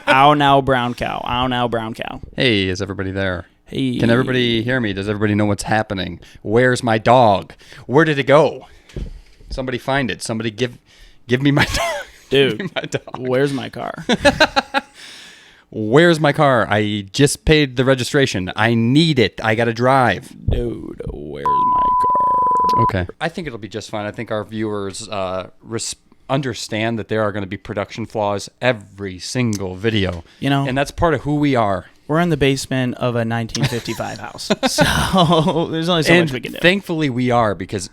Ow, now, brown cow. Ow, now, brown cow. Hey, is everybody there? Hey. Can everybody hear me? Does everybody know what's happening? Where's my dog? Where did it go? Somebody find it. Somebody give me my dog. Dude, Give me my dog. Where's my car? Where's my car? I just paid the registration. I need it. I got to drive. Dude, where's my car? Okay. I think it'll be just fine. I think our viewers understand that there are going to be production flaws every single video. You know, and that's part of who we are. We're in the basement of a 1955 house. So there's only so much we can do. Thankfully we are, because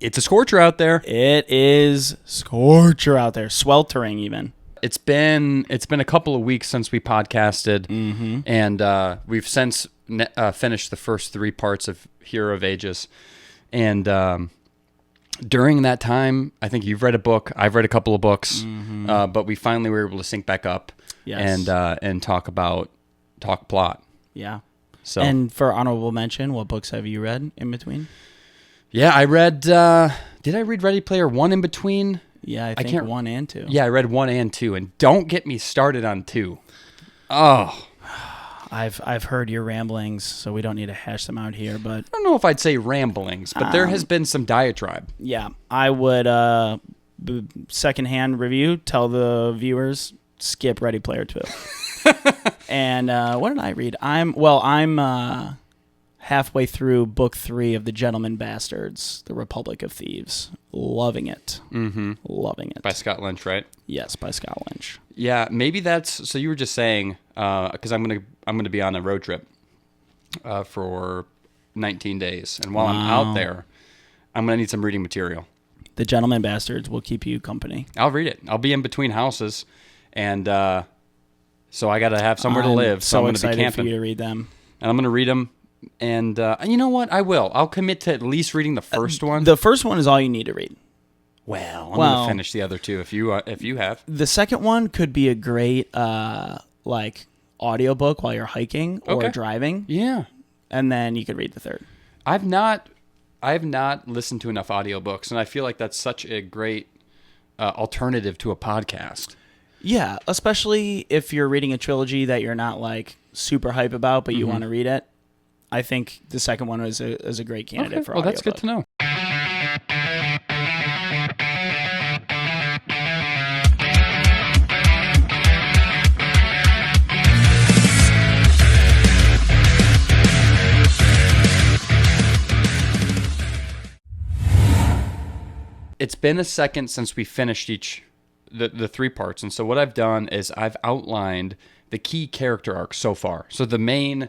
it's a scorcher out there. It is scorcher out there. Sweltering even. It's been a couple of weeks since we podcasted, and we've since finished the first 3 parts of Hero of Ages. And during that time, I think you've read a book, I've read a couple of books, but we finally were able to sync back up and talk plot. Yeah. So, and for honorable mention, what books have you read in between? Yeah, I read. Did I read Ready Player One in between? Yeah, I think 1 and 2. Yeah, I read 1 and 2, and don't get me started on 2. Oh, I've heard your ramblings, so we don't need to hash them out here. But I don't know if I'd say ramblings, but there has been some diatribe. Yeah, I would secondhand review. Tell the viewers skip Ready Player 2. And what did I read? I'm halfway through book 3 of The Gentleman Bastards, The Republic of Thieves. Loving it. Loving it. By Scott Lynch, right? Yes, by Scott Lynch. Yeah, maybe that's... So you were just saying, because I'm gonna be on a road trip for 19 days. And while I'm out there, I'm going to need some reading material. The Gentleman Bastards will keep you company. I'll read it. I'll be in between houses, and so I got to have somewhere to live. So I'm going to be camping. For you to read them. And I'm going to read them. And you know what? I will. I'll commit to at least reading the first one. The first one is all you need to read. Well, I'm going to finish the other 2 if you have. The second one could be a great audiobook while you're hiking or driving. Yeah. And then you could read the third. I have not listened to enough audiobooks, and I feel like that's such a great alternative to a podcast. Yeah, especially if you're reading a trilogy that you're not like super hype about, but you want to read it. I think the second one is a great candidate for audiobook. Well, that's good to know. It's been a second since we finished the 3 parts, and so what I've done is I've outlined the key character arcs so far. So the main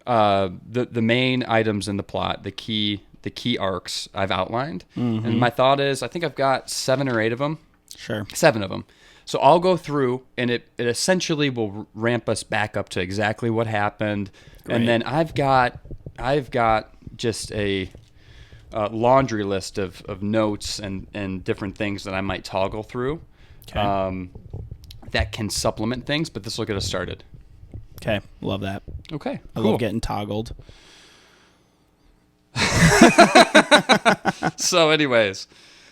items in the plot, the key arcs I've outlined, and my thought is I think I've got 7 or 8 of them. Sure, 7 of them. So I'll go through, and it essentially will ramp us back up to exactly what happened, and then I've got just a laundry list of notes and different things that I might toggle through that can supplement things, but this will get us started. Okay, love that. Okay, I love getting toggled. So anyways,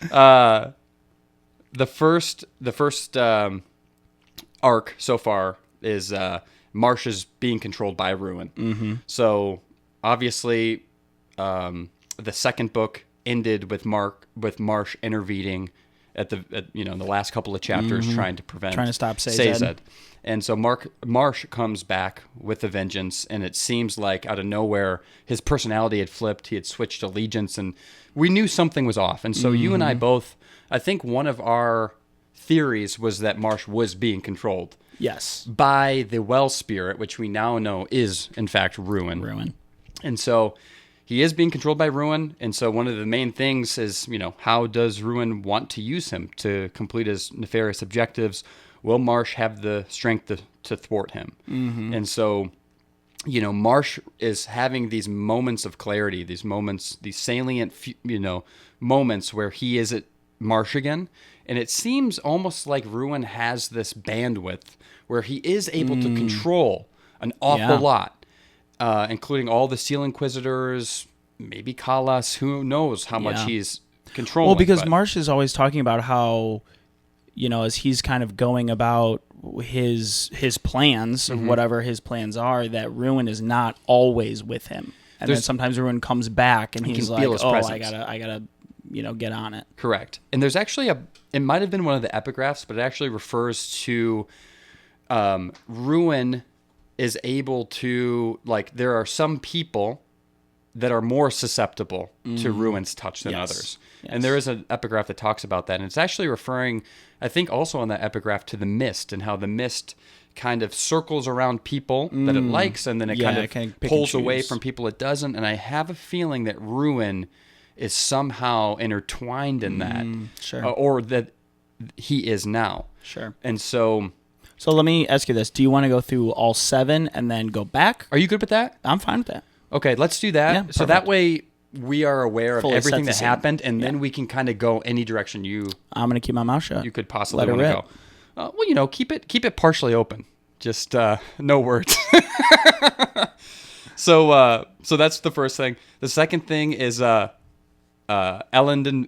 the first arc so far is Marsh is being controlled by Ruin. So obviously the second book ended with Marsh intervening at the last couple of chapters, trying to stop Sazed. And so Marsh comes back with a vengeance, and it seems like out of nowhere his personality had flipped. He had switched allegiance, and we knew something was off. And so you and I both, I think one of our theories was that Marsh was being controlled. Yes. By the well spirit, which we now know is in fact Ruin. And so he is being controlled by Ruin, and so one of the main things is, how does Ruin want to use him to complete his nefarious objectives? Will Marsh have the strength to thwart him? And so, Marsh is having these moments of clarity, these salient, moments where he is at Marsh again, and it seems almost like Ruin has this bandwidth where he is able to control an awful lot. Including all the Seal Inquisitors, maybe Koloss, who knows how much he's controlling. Well, because Marsh is always talking about how, as he's kind of going about his plans, or whatever his plans are, that Ruin is not always with him. And then sometimes Ruin comes back and he's like, oh, presence. I gotta get on it. Correct. And there's actually it might have been one of the epigraphs, but it actually refers to Ruin is able to, like, there are some people that are more susceptible to Ruin's touch than others. Yes. And there is an epigraph that talks about that. And it's actually referring, I think, also on that epigraph to the mist and how the mist kind of circles around people that it likes, and then it kind of pulls away from people it doesn't. And I have a feeling that Ruin is somehow intertwined in that. Sure. Or that he is now. Sure. And so let me ask you this. Do you want to go through all 7 and then go back? Are you good with that? I'm fine with that. Okay, let's do that. Yeah, so that way we are aware of everything that scene. happened, and then we can kind of go any direction I'm going to keep my mouth shut. You could possibly want to go. Well, keep it partially open. Just no words. So that's the first thing. The second thing is Elend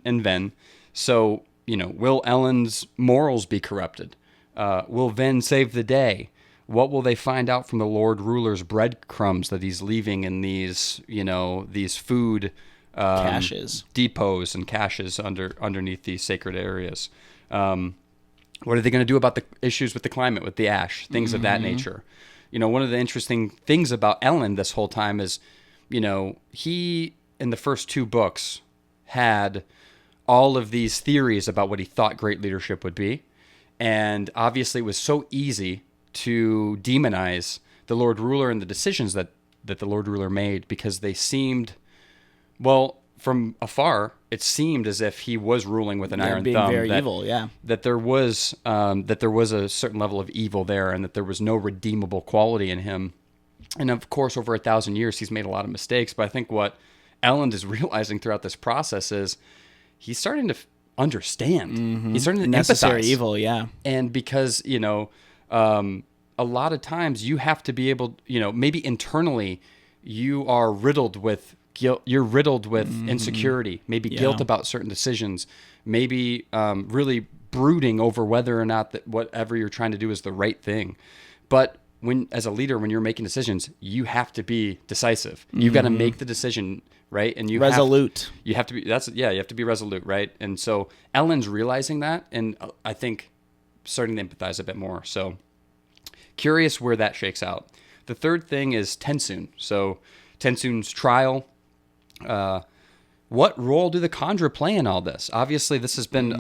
and Vin. So, will Elend's morals be corrupted? Will Vin save the day? What will they find out from the Lord Ruler's breadcrumbs that he's leaving in these, these food caches, depots and caches underneath these sacred areas? What are they going to do about the issues with the climate, with the ash, things of that nature? One of the interesting things about Elend this whole time is, he, in the first 2 books, had all of these theories about what he thought great leadership would be. And obviously it was so easy to demonize the Lord Ruler and the decisions that the Lord Ruler made, because they seemed, well, from afar, it seemed as if he was ruling with an iron being thumb. Very evil, yeah. That there was a certain level of evil there, and that there was no redeemable quality in him. And of course, over 1,000 years, he's made a lot of mistakes. But I think what Elend is realizing throughout this process is he's starting to understand. He's starting to necessary empathize. Evil, yeah. And because a lot of times you have to be able, maybe internally you are riddled with guilt. You're riddled with insecurity, maybe guilt about certain decisions, maybe really brooding over whether or not that whatever you're trying to do is the right thing. But as a leader, when you're making decisions, you have to be decisive. You've got to make the decision, right? And you resolute. You have to be. You have to be resolute, right? And so Elend's realizing that, and I think starting to empathize a bit more. So curious where that shakes out. The third thing is Tensoon. So Tensoon's trial. What role do the Kandra play in all this? Obviously, this has been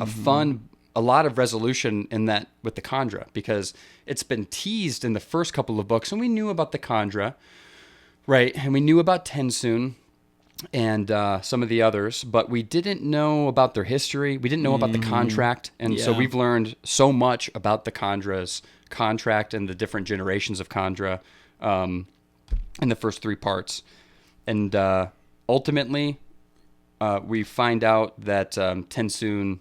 a lot of resolution in that with the Kandra, because it's been teased in the first couple of books, and we knew about the Kandra, right? And we knew about Tensoon and some of the others, but we didn't know about their history. We didn't know about the contract, and so we've learned so much about the Kandra's contract and the different generations of Kandra in the first 3 parts. And ultimately, we find out that Tensoon,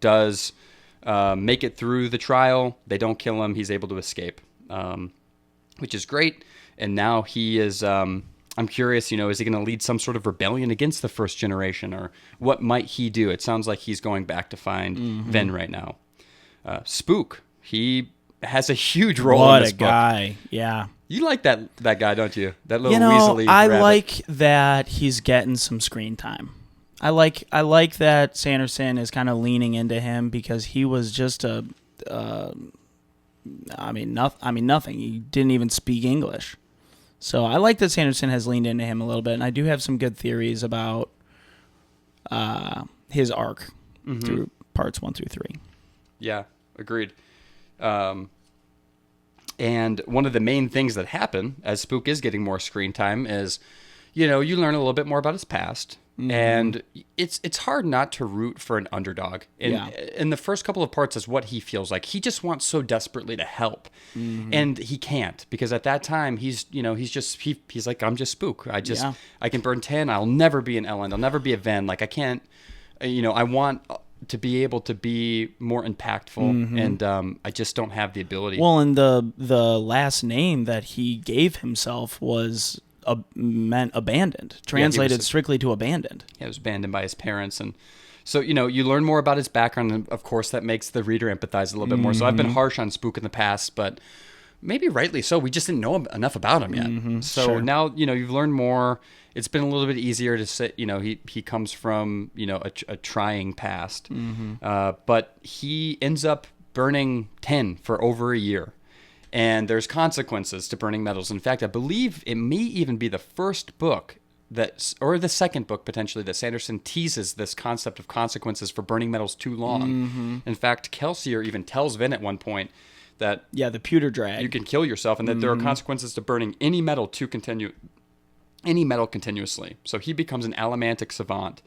does make it through the trial. They don't kill him. He's able to escape, which is great. And now he is, I'm curious, is he going to lead some sort of rebellion against the first generation, or what might he do? It sounds like he's going back to find Vin right now. Sppok, he has a huge role in this book. What a guy, yeah. You like that guy, don't you? That little weaselly I rabbit. like that he's getting some screen time. I like that Sanderson is kind of leaning into him, because he was just nothing. He didn't even speak English. So I like that Sanderson has leaned into him a little bit, and I do have some good theories about his arc through parts 1 through 3. Yeah, agreed. And one of the main things that happen as Sppok is getting more screen time is, you learn a little bit more about his past. And it's hard not to root for an underdog. In the first couple of parts is what he feels like. He just wants so desperately to help. And he can't, because at that time he's like, I'm just Sppok. I can burn 10. I'll never be an Elend. I'll never be a Vin. Like, I can't, I want to be able to be more impactful, and I just don't have the ability. Well, and the last name that he gave himself was meant abandoned, translated strictly to abandoned. Yeah, he was abandoned by his parents, and So, you learn more about his background, and of course that makes the reader empathize a little bit more. So I've been harsh on Sppok in the past, but maybe rightly so. We just didn't know enough about him yet. So now, you've learned more. It's been a little bit easier to say, he comes from, a trying past. But he ends up burning 10 for over a year. And there's consequences to burning metals. In fact, I believe it may even be the first book or the second book potentially, that Sanderson teases this concept of consequences for burning metals too long. In fact, Kelsier even tells Vin at one point that the pewter drag, you can kill yourself, and that there are consequences to burning any metal continuously. So he becomes an Allomantic Savant,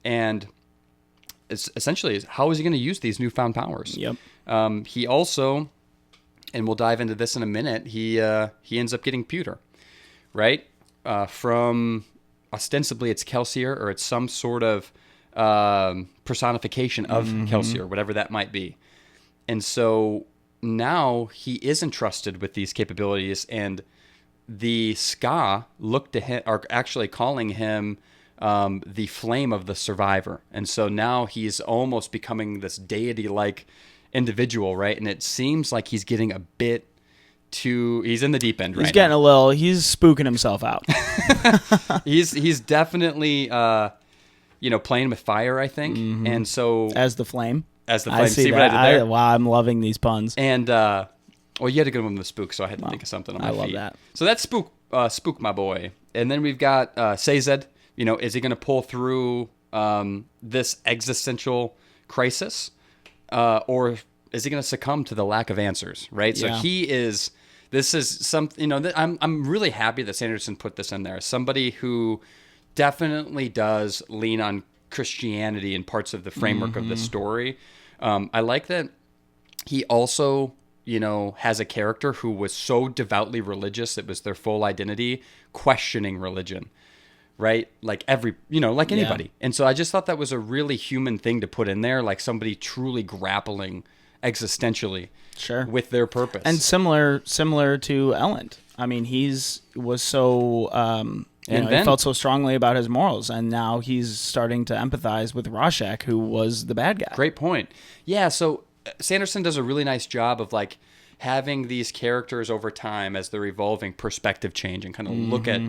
and it's essentially, how is he going to use these newfound powers? He also, and we'll dive into this in a minute, he ends up getting pewter, right? From ostensibly it's Kelsier, or it's some sort of personification of Kelsier, whatever that might be. And so now he is entrusted with these capabilities, and the Ska look to him, are actually calling him the flame of the survivor. And so now he's almost becoming this deity-like individual, right? And it seems like he's getting a bit he's in the deep end right now. He's getting he's spooking himself out. He's definitely, playing with fire, I think. And so as the flame. See what I did there? Wow, I'm loving these puns. And, you had a good one with Spook, so I had to think of something on my feet. I love that. So that's Spook, my boy. And then we've got Sazed. Is he going to pull through this existential crisis? Or is he going to succumb to the lack of answers, right? So this is something, I'm really happy that Sanderson put this in there. Somebody who definitely does lean on Christianity in parts of the framework of the story. I like that he also, has a character who was so devoutly religious, it was their full identity, questioning religion, right? Like anybody. Yeah. And so I just thought that was a really human thing to put in there, like somebody truly grappling existentially with their purpose. And similar to Elend. I mean, he felt so strongly about his morals, and now he's starting to empathize with Rorschach, who was the bad guy. Great point. Yeah, so Sanderson does a really nice job of having these characters over time as they're evolving perspective change and kind of look at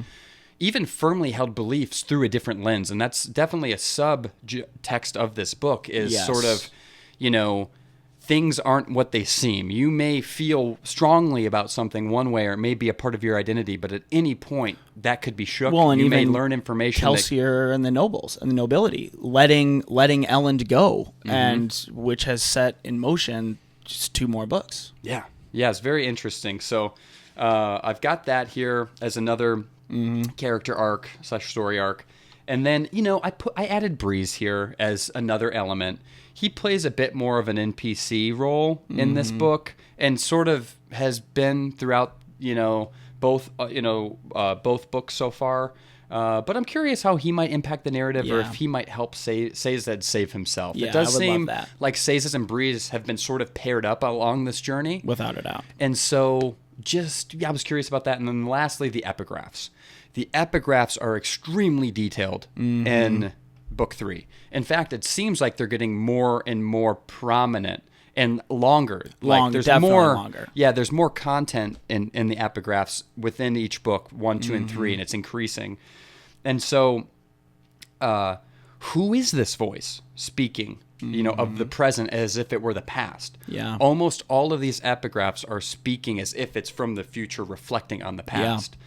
even firmly held beliefs through a different lens. And that's definitely a subtext of this book is sort of, things aren't what they seem. You may feel strongly about something one way, or it may be a part of your identity, but at any point that could be shook. Well, and you even may learn information. Kelsier and the nobles and the nobility letting Elend go, and which has set in motion just 2 more books. Yeah, it's very interesting. So I've got that here as another character arc / story arc, and then I added Breeze here as another element. He plays a bit more of an NPC role in this book, and sort of has been throughout, both books so far. But I'm curious how he might impact the narrative, or if he might help Sazed save himself. Yeah, it does seem that. like Sazed and Breeze have been sort of paired up along this journey, without a doubt. And so, I was curious about that. And then lastly, the Epigraphs. The Epigraphs are extremely detailed in Book 3. In fact, it seems like they're getting more and more prominent and longer. There's more longer. Yeah, there's more content in the Epigraphs within each book, 1, 2, and 3, and it's increasing. And so, who is this voice speaking, of the present as if it were the past? Yeah. Almost all of these epigraphs are speaking as if it's from the future, reflecting on the past. Yeah.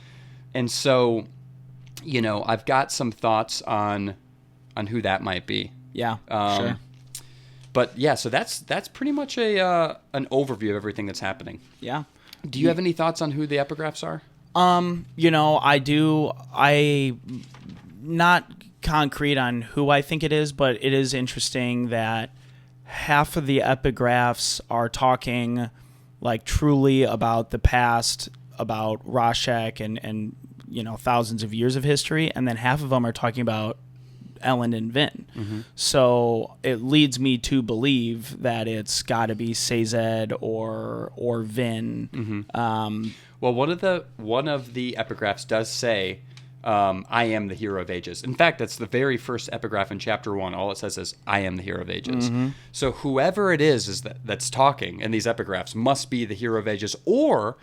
And so, I've got some thoughts on who that might be. Yeah, sure. But yeah, so that's pretty much an overview of everything that's happening. Yeah. Do you have any thoughts on who the epigraphs are? I do. Not concrete on who I think it is, but it is interesting that half of the epigraphs are talking truly about the past, about Rorschach and thousands of years of history, and then half of them are talking about Elend and Vin. So it leads me to believe that it's got to be Sazed or Vin. Well, one of the epigraphs does say I am the hero of ages. In fact, that's the very first epigraph in chapter 1. All it says is, I am the hero of ages. So whoever it is that's talking in these epigraphs must be the hero of ages, or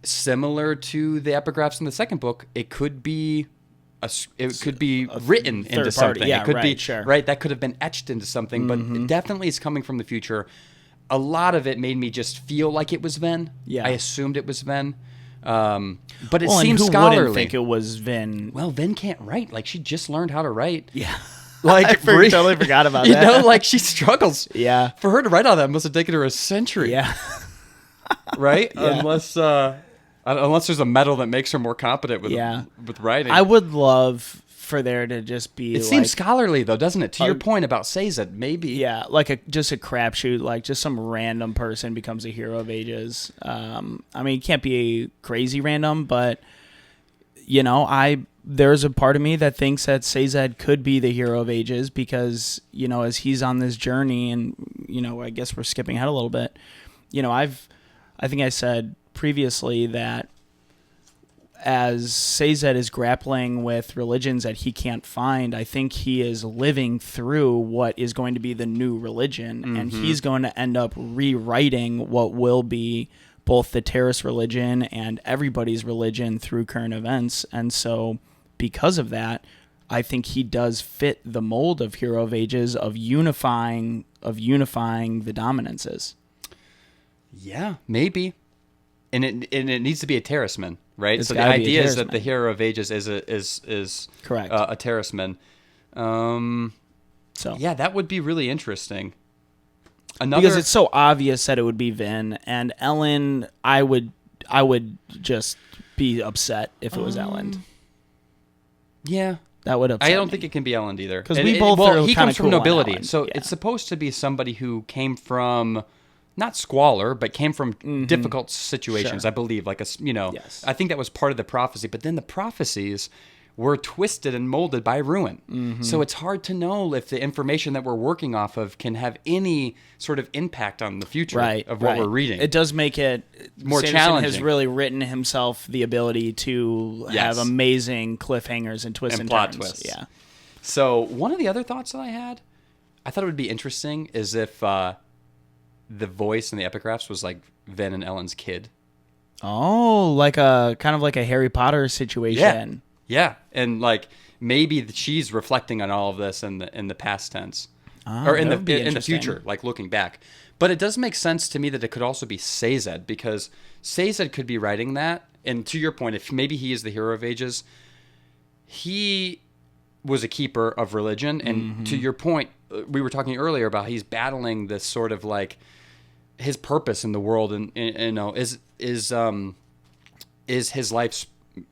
similar to the epigraphs in the second book, it could be written into something. Yeah, it could be sure. right. That could have been etched into something, but it definitely is coming from the future. A lot of it made me just feel like it was Vin. Yeah. I assumed it was Vin. But it Well, and seems who scholarly. wouldn't think it was Vin? Well, Vin can't write. Like, she just learned how to write. Yeah. Like, I totally forgot about that. You know, like, she struggles. Yeah. For her to write all that must have taken her a century. Yeah. Right? Yeah. Unless there's a medal that makes her more competent with writing. I would love for there to just be It seems scholarly, though, doesn't it? To your point about Sazed, maybe. Yeah, like just a crapshoot, like just some random person becomes a hero of ages. I mean, it can't be crazy random, but, you know, there's a part of me that thinks that Sazed could be the hero of ages because, you know, as he's on this journey, and, you know, I guess we're skipping ahead a little bit, you know, I think I said previously that as Sazed is grappling with religions that he can't find, I think he is living through what is going to be the new religion, and he's going to end up rewriting what will be both the terrorist religion and everybody's religion through current events. And so because of that, I think he does fit the mold of Hero of Ages of unifying the dominances. Yeah, maybe. And it nedes to be a terraceman, right? It's so the idea is that the Hero of Ages is correct a terraceman. So yeah, that would be really interesting. Because it's so obvious that it would be Vin and Elend. I would just be upset if it was Elend. Yeah, that would upset I don't me. think it can be Elend either. Because he comes from nobility, so it's supposed to be somebody who came from not squalor, but came from difficult situations. Sure. I believe, like Yes. I think that was part of the prophecy. But then the prophecies were twisted and molded by ruin. So it's hard to know if the information that we're working off of can have any sort of impact on the future of what we're reading. It does make it more Sanderson challenging. Has really written himself the ability to have amazing cliffhangers and twists and plot turns. twists. Yeah. So one of the other thoughts that I thought it would be interesting is if the voice in the epigraphs was like Vin and Elend's kid. Oh, like a kind of like a Harry Potter situation. Yeah, and like maybe she's reflecting on all of this in the past tense, or in the future, like looking back. But it does make sense to me that it could also be Sazed, because Sazed could be writing that. And to your point, if maybe he is the Hero of Ages, he was a keeper of religion. And to your point, we were talking earlier about he's battling this sort of like his purpose in the world, and you know, is his life's.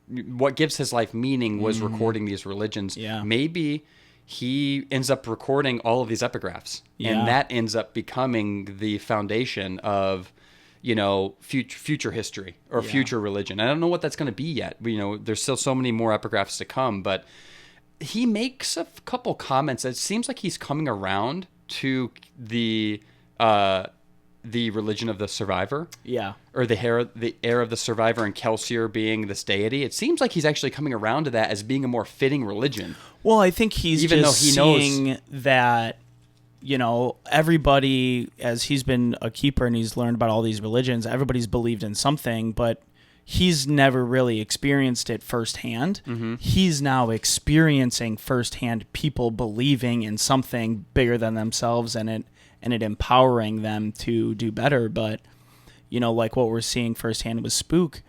What gives his life meaning was recording these religions. Yeah. Maybe he ends up recording all of these epigraphs, and that ends up becoming the foundation of, you know, future history or future religion. I don't know what that's going to be yet. You know, there's still so many more epigraphs to come, but he makes a couple comments. It seems like he's coming around to the religion of the survivor. Yeah. Or the heir of the survivor, and Kelsier being this deity. It seems like he's actually coming around to that as being a more fitting religion. Well, I think he's even just though he seeing knows that, you know, everybody, as he's been a keeper and he's learned about all these religions, everybody's believed in something, but he's never really experienced it firsthand. He's now experiencing firsthand people believing in something bigger than themselves, and it empowering them to do better. But, you know, like what we're seeing firsthand with Spook,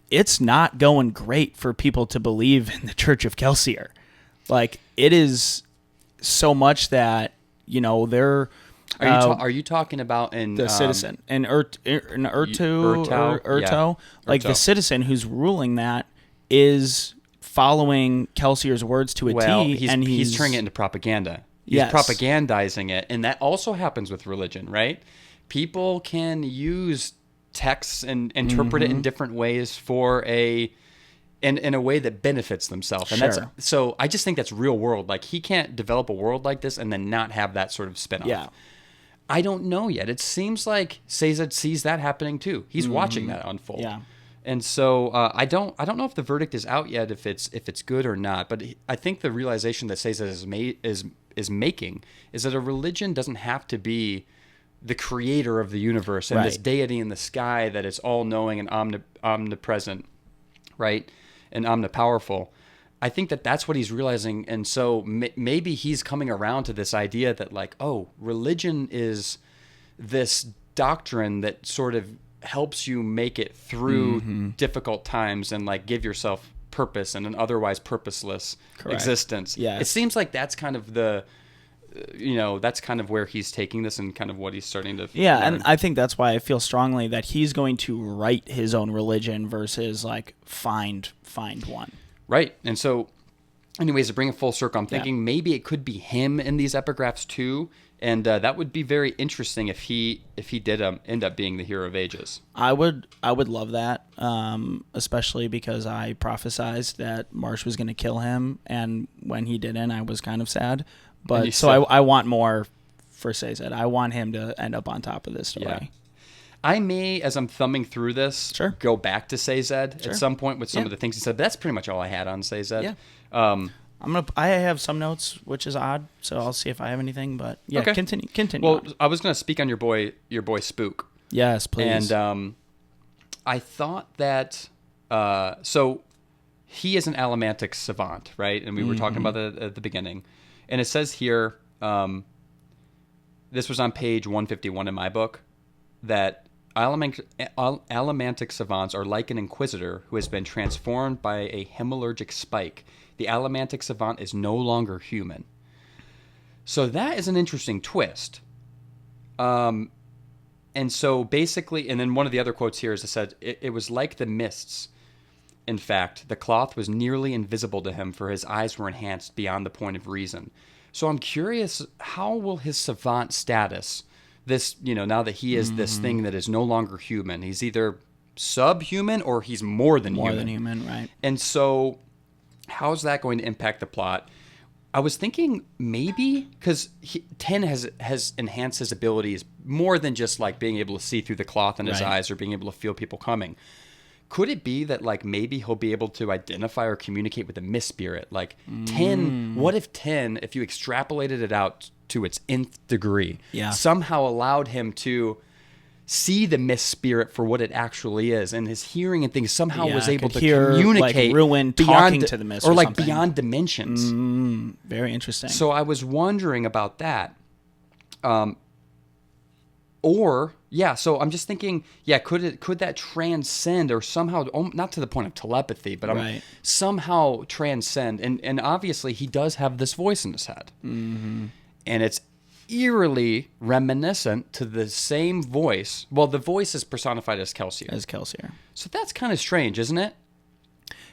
it's not going great for people to believe in the Church of Kelsier. Like, it is so much that, you know, they're... Are you talking about in... The citizen. In Urto? Yeah. Like, the citizen who's ruling that is following Kelsier's words to a T. And he's turning it into propaganda. He's propagandizing it, and that also happens with religion, right? People can use texts and interpret it in different ways for in a way that benefits themselves. And so I just think that's real world. Like, he can't develop a world like this and then not have that sort of spinoff. Yeah. I don't know yet. It seems like Sazed sees that happening too. He's watching that unfold. Yeah. And so I don't know if the verdict is out yet, if it's good or not. But I think the realization that Sazed is making is that a religion doesn't have to be the creator of the universe and this deity in the sky that is all knowing and omnipresent, right, and omnipowerful. I think that that's what he's realizing, and so maybe he's coming around to this idea that like, oh, religion is this doctrine that sort of helps you make it through difficult times and like give yourself purpose in an otherwise purposeless existence. Yeah, it seems like that's kind of that's kind of where he's taking this and kind of what he's starting to learn. And I think that's why I feel strongly that he's going to write his own religion versus like find one. Right. And so anyways, to bring it full circle, I'm thinking maybe it could be him in these epigraphs too. And that would be very interesting if he did end up being the hero of ages. I would love that, especially because I prophesized that Marsh was going to kill him, and when he didn't, I was kind of sad. But so I want more for Sazed. I want him to end up on top of this story. Yeah. I may, as I'm thumbing through this, go back to Sazed at some point with some of the things he said. But that's pretty much all I had on Sazed. Yeah. I have some notes, which is odd, so I'll see if I have anything. But continue. Well, I was going to speak on your boy Spook. Yes, please. And I thought that so he is an Allomantic Savant, right? And we were talking about that at the beginning. And it says here, this was on page 151 in my book, that Allomantic Savants are like an inquisitor who has been transformed by a hemalurgic spike. The Allomantic Savant is no longer human. So that is an interesting twist. And so basically, and then one of the other quotes here is it said, it was like the mists. In fact, the cloth was nearly invisible to him, for his eyes were enhanced beyond the point of reason. So I'm curious, how will his savant status, this, now that he is this thing that is no longer human, he's either subhuman or he's more than human. More than human, right. And so how's that going to impact the plot? I was thinking maybe, because Ten has enhanced his abilities more than just like being able to see through the cloth in his eyes or being able to feel people coming. Could it be that like maybe he'll be able to identify or communicate with the mist spirit? Like 10, what if 10, if you extrapolated it out to its nth degree, somehow allowed him to see the mist spirit for what it actually is, and his hearing and things somehow was able to communicate like Ruin talking to the mist or like something. Beyond dimensions. Very interesting. So I was wondering about that. So I'm just thinking, could that transcend or somehow, not to the point of telepathy, but somehow transcend? And obviously he does have this voice in his head. And it's eerily reminiscent to the same voice. Well, the voice is personified as Kelsier. So that's kind of strange, isn't it?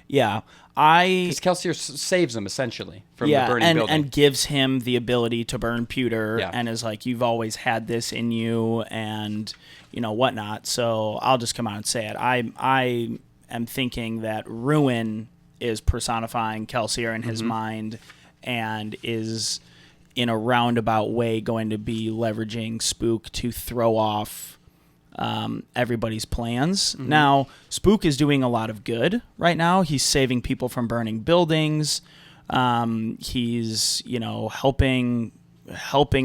Yeah. Because Kelsier saves him, essentially, from the burning building. And gives him the ability to burn pewter, and is like, you've always had this in you, and, whatnot. So I'll just come out and say it. I am thinking that Ruin is personifying Kelsier in his mind, and is, in a roundabout way, going to be leveraging Spook to throw off everybody's plans. Now, Spook is doing a lot of good right now. He's saving people from burning buildings. He's, helping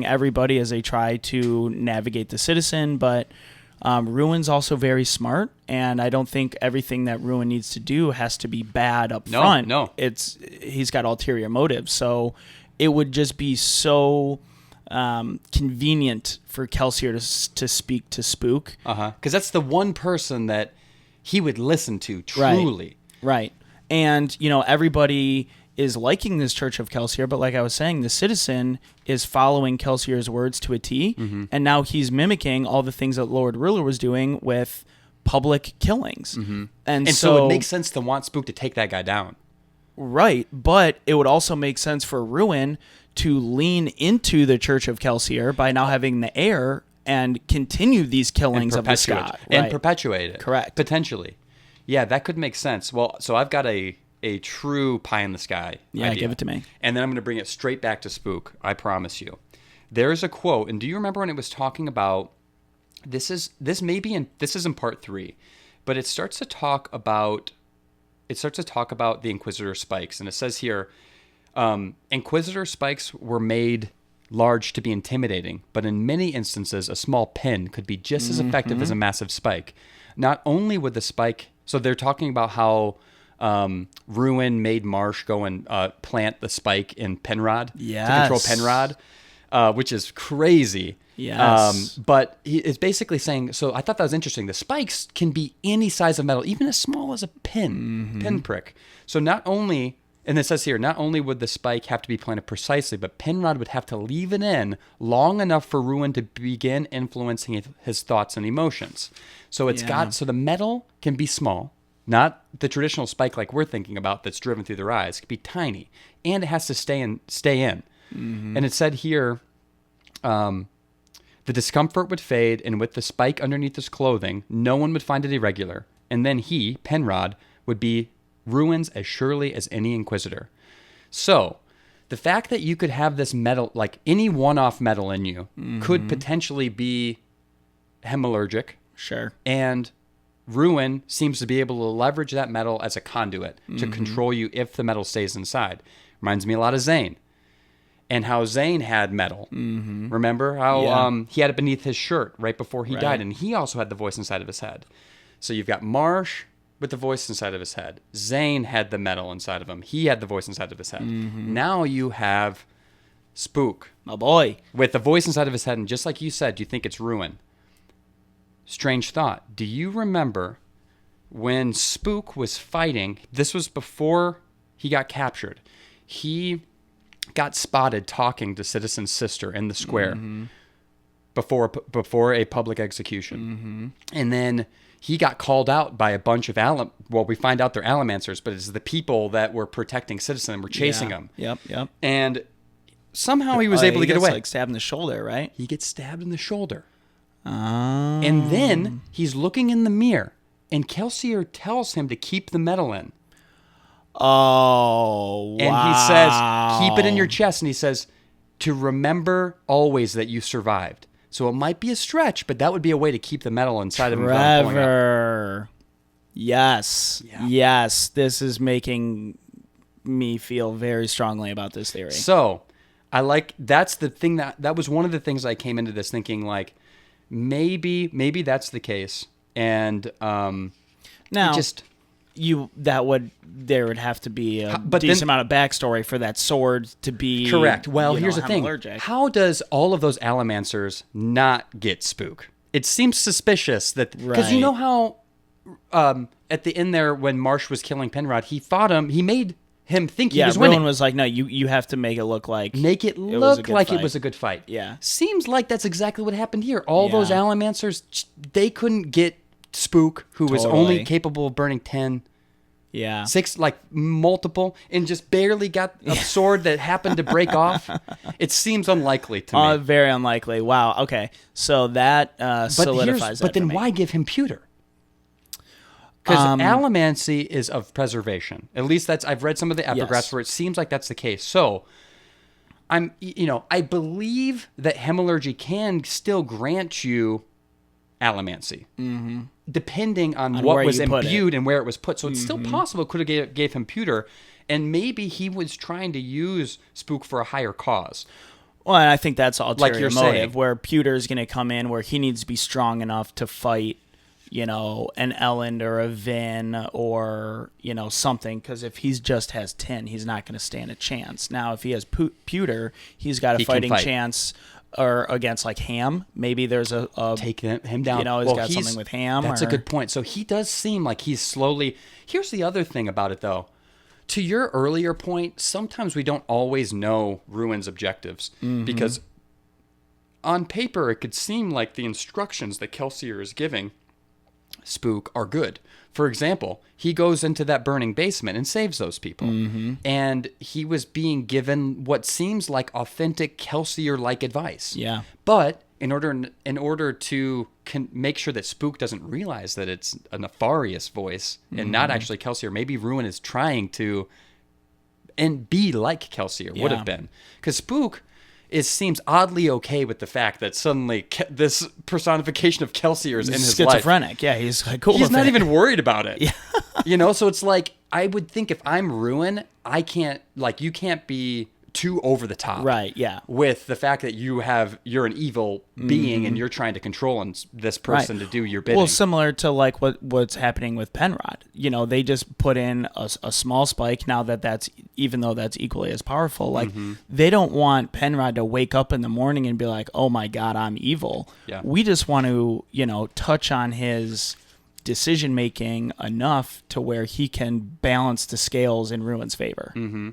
everybody as they try to navigate the citizen. But Ruin's also very smart, and I don't think everything that Ruin needs to do has to be bad up front. No. He's got ulterior motives. So it would just be so convenient for Kelsier to speak to Spook. Because that's the one person that he would listen to, truly. Right. And, everybody is liking this Church of Kelsier, but like I was saying, the citizen is following Kelsier's words to a T, and now he's mimicking all the things that Lord Ruler was doing with public killings. And so it makes sense to want Spook to take that guy down. Right, but it would also make sense for Ruin to lean into the Church of Kelsier by now having the heir and continue these killings of the Scott. And perpetuate it. Correct. Potentially. Yeah, that could make sense. Well, so I've got a true pie-in-the-sky idea. Give it to me. And then I'm going to bring it straight back to Spook, I promise you. There's a quote, and do you remember when it was talking about, this is in part 3, but it starts to talk about the Inquisitor spikes, and it says here, Inquisitor spikes were made large to be intimidating, but in many instances, a small pin could be just as effective as a massive spike. Not only would the spike, so they're talking about how Ruin made Marsh go and plant the spike in Penrod to control Penrod, which is crazy. Yes. But it's basically saying, so I thought that was interesting. The spikes can be any size of metal, even as small as a pinprick. So not only, and it says here, not only would the spike have to be planted precisely, but Penrod would have to leave it in long enough for Ruin to begin influencing his thoughts and emotions. So it's so the metal can be small, not the traditional spike like we're thinking about that's driven through their eyes. It could be tiny, and it has to stay in. And it said here, the discomfort would fade, and with the spike underneath his clothing, no one would find it irregular. And then he, Penrod, would be Ruins as surely as any Inquisitor. So, the fact that you could have this metal, like any one-off metal in you, could potentially be hemalurgic. Sure. And Ruin seems to be able to leverage that metal as a conduit to control you if the metal stays inside. Reminds me a lot of Zane. And how Zane had metal. Remember how he had it beneath his shirt right before he died, and he also had the voice inside of his head. So you've got Marsh with the voice inside of his head. Zane had the metal inside of him. He had the voice inside of his head. Now you have Spook. My boy. With the voice inside of his head, and just like you said, you think it's Ruin. Strange thought. Do you remember when Spook was fighting? This was before he got captured. He got spotted talking to Citizen's sister in the square before a public execution. And then he got called out by a bunch of we find out they're Allomancers, but it's the people that were protecting Citizen and were chasing him. Yep. And somehow he was able to get away. Like stabbed in the shoulder, right? He gets stabbed in the shoulder. And then he's looking in the mirror, and Kelsier tells him to keep the metal in. Oh, wow. And he says, keep it in your chest. And he says, to remember always that you survived. So it might be a stretch, but that would be a way to keep the metal inside of him. Trevor. Yes. Yeah. Yes. This is making me feel very strongly about this theory. So that's the thing that was one of the things I came into this thinking, like, maybe that's the case. And now there would have to be a decent amount of backstory for that sword to be correct. Well, here's the thing: how does all of those Allomancers not get Spook? It seems suspicious that because you know how at the end there when Marsh was killing Penrod, he fought him. He made him think he was winning. Rowan was like, "No, you have to make it look like it was a good fight." Yeah, seems like that's exactly what happened here. All those Allomancers, they couldn't get Spook, who was only capable of burning 10. Yeah. 6, like multiple, and just barely got a sword that happened to break off. It seems unlikely to me. Very unlikely. Wow. Okay. So that solidifies that. But then why give him pewter? Because allomancy is of preservation. At least I've read some of the epigraphs where it seems like that's the case. So I believe that Hemalurgy can still grant you allomancy, depending on what was imbued and where it was put. So it's still possible could have gave him pewter, and maybe he was trying to use Spook for a higher cause. Well, and I think that's ulterior motive, saying, where pewter is going to come in, where he needs to be strong enough to fight, an Elend or a Vin or, something. Because if he just has 10, he's not going to stand a chance. Now, if he has pewter, he's got a fighting chance. Or against like Ham, maybe there's a take him down. He's got something with Ham. That's a good point. So he does seem like he's slowly. Here's the other thing about it, though. To your earlier point, sometimes we don't always know Ruin's objectives because on paper it could seem like the instructions that Kelsier is giving Spook are good. For example, he goes into that burning basement and saves those people. And he was being given what seems like authentic Kelsier-like advice. Yeah. But in order to make sure that Spook doesn't realize that it's a nefarious voice and not actually Kelsier, maybe Ruin is trying to and be like Kelsier would have been. Because Spook seems oddly okay with the fact that suddenly this personification of Kelsier is in his life. Schizophrenic. Yeah, he's like, cool. He's not even worried about it. Yeah. So it's like, I would think if I'm Ruin, I can't, you can't be too over the top. Right, yeah. With the fact that you're an evil being and you're trying to control this person to do your bidding. Well, similar to what's happening with Penrod. They just put in a small spike now even though that's equally as powerful. They don't want Penrod to wake up in the morning and be like, oh my God, I'm evil. Yeah. We just want to, touch on his decision making enough to where he can balance the scales in Ruin's favor. Mm-hmm.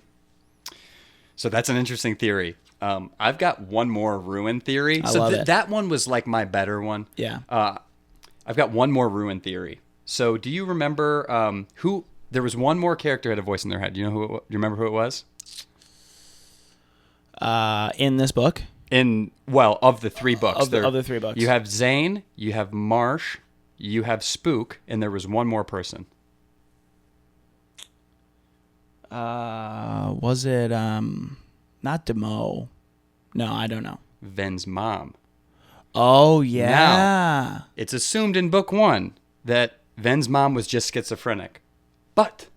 So that's an interesting theory. I've got one more Ruin theory. I love it. That one was my better one. Yeah. I've got one more Ruin theory. So do you remember who? There was one more character had a voice in their head. Do you remember who it was? In this book? Of the 3 books. Of the 3 books. You have Zane, you have Marsh, you have Spook, and there was one more person. Was it not Demo? No, I don't know. Ven's mom. Oh yeah. Now, it's assumed in book 1 that Ven's mom was just schizophrenic. But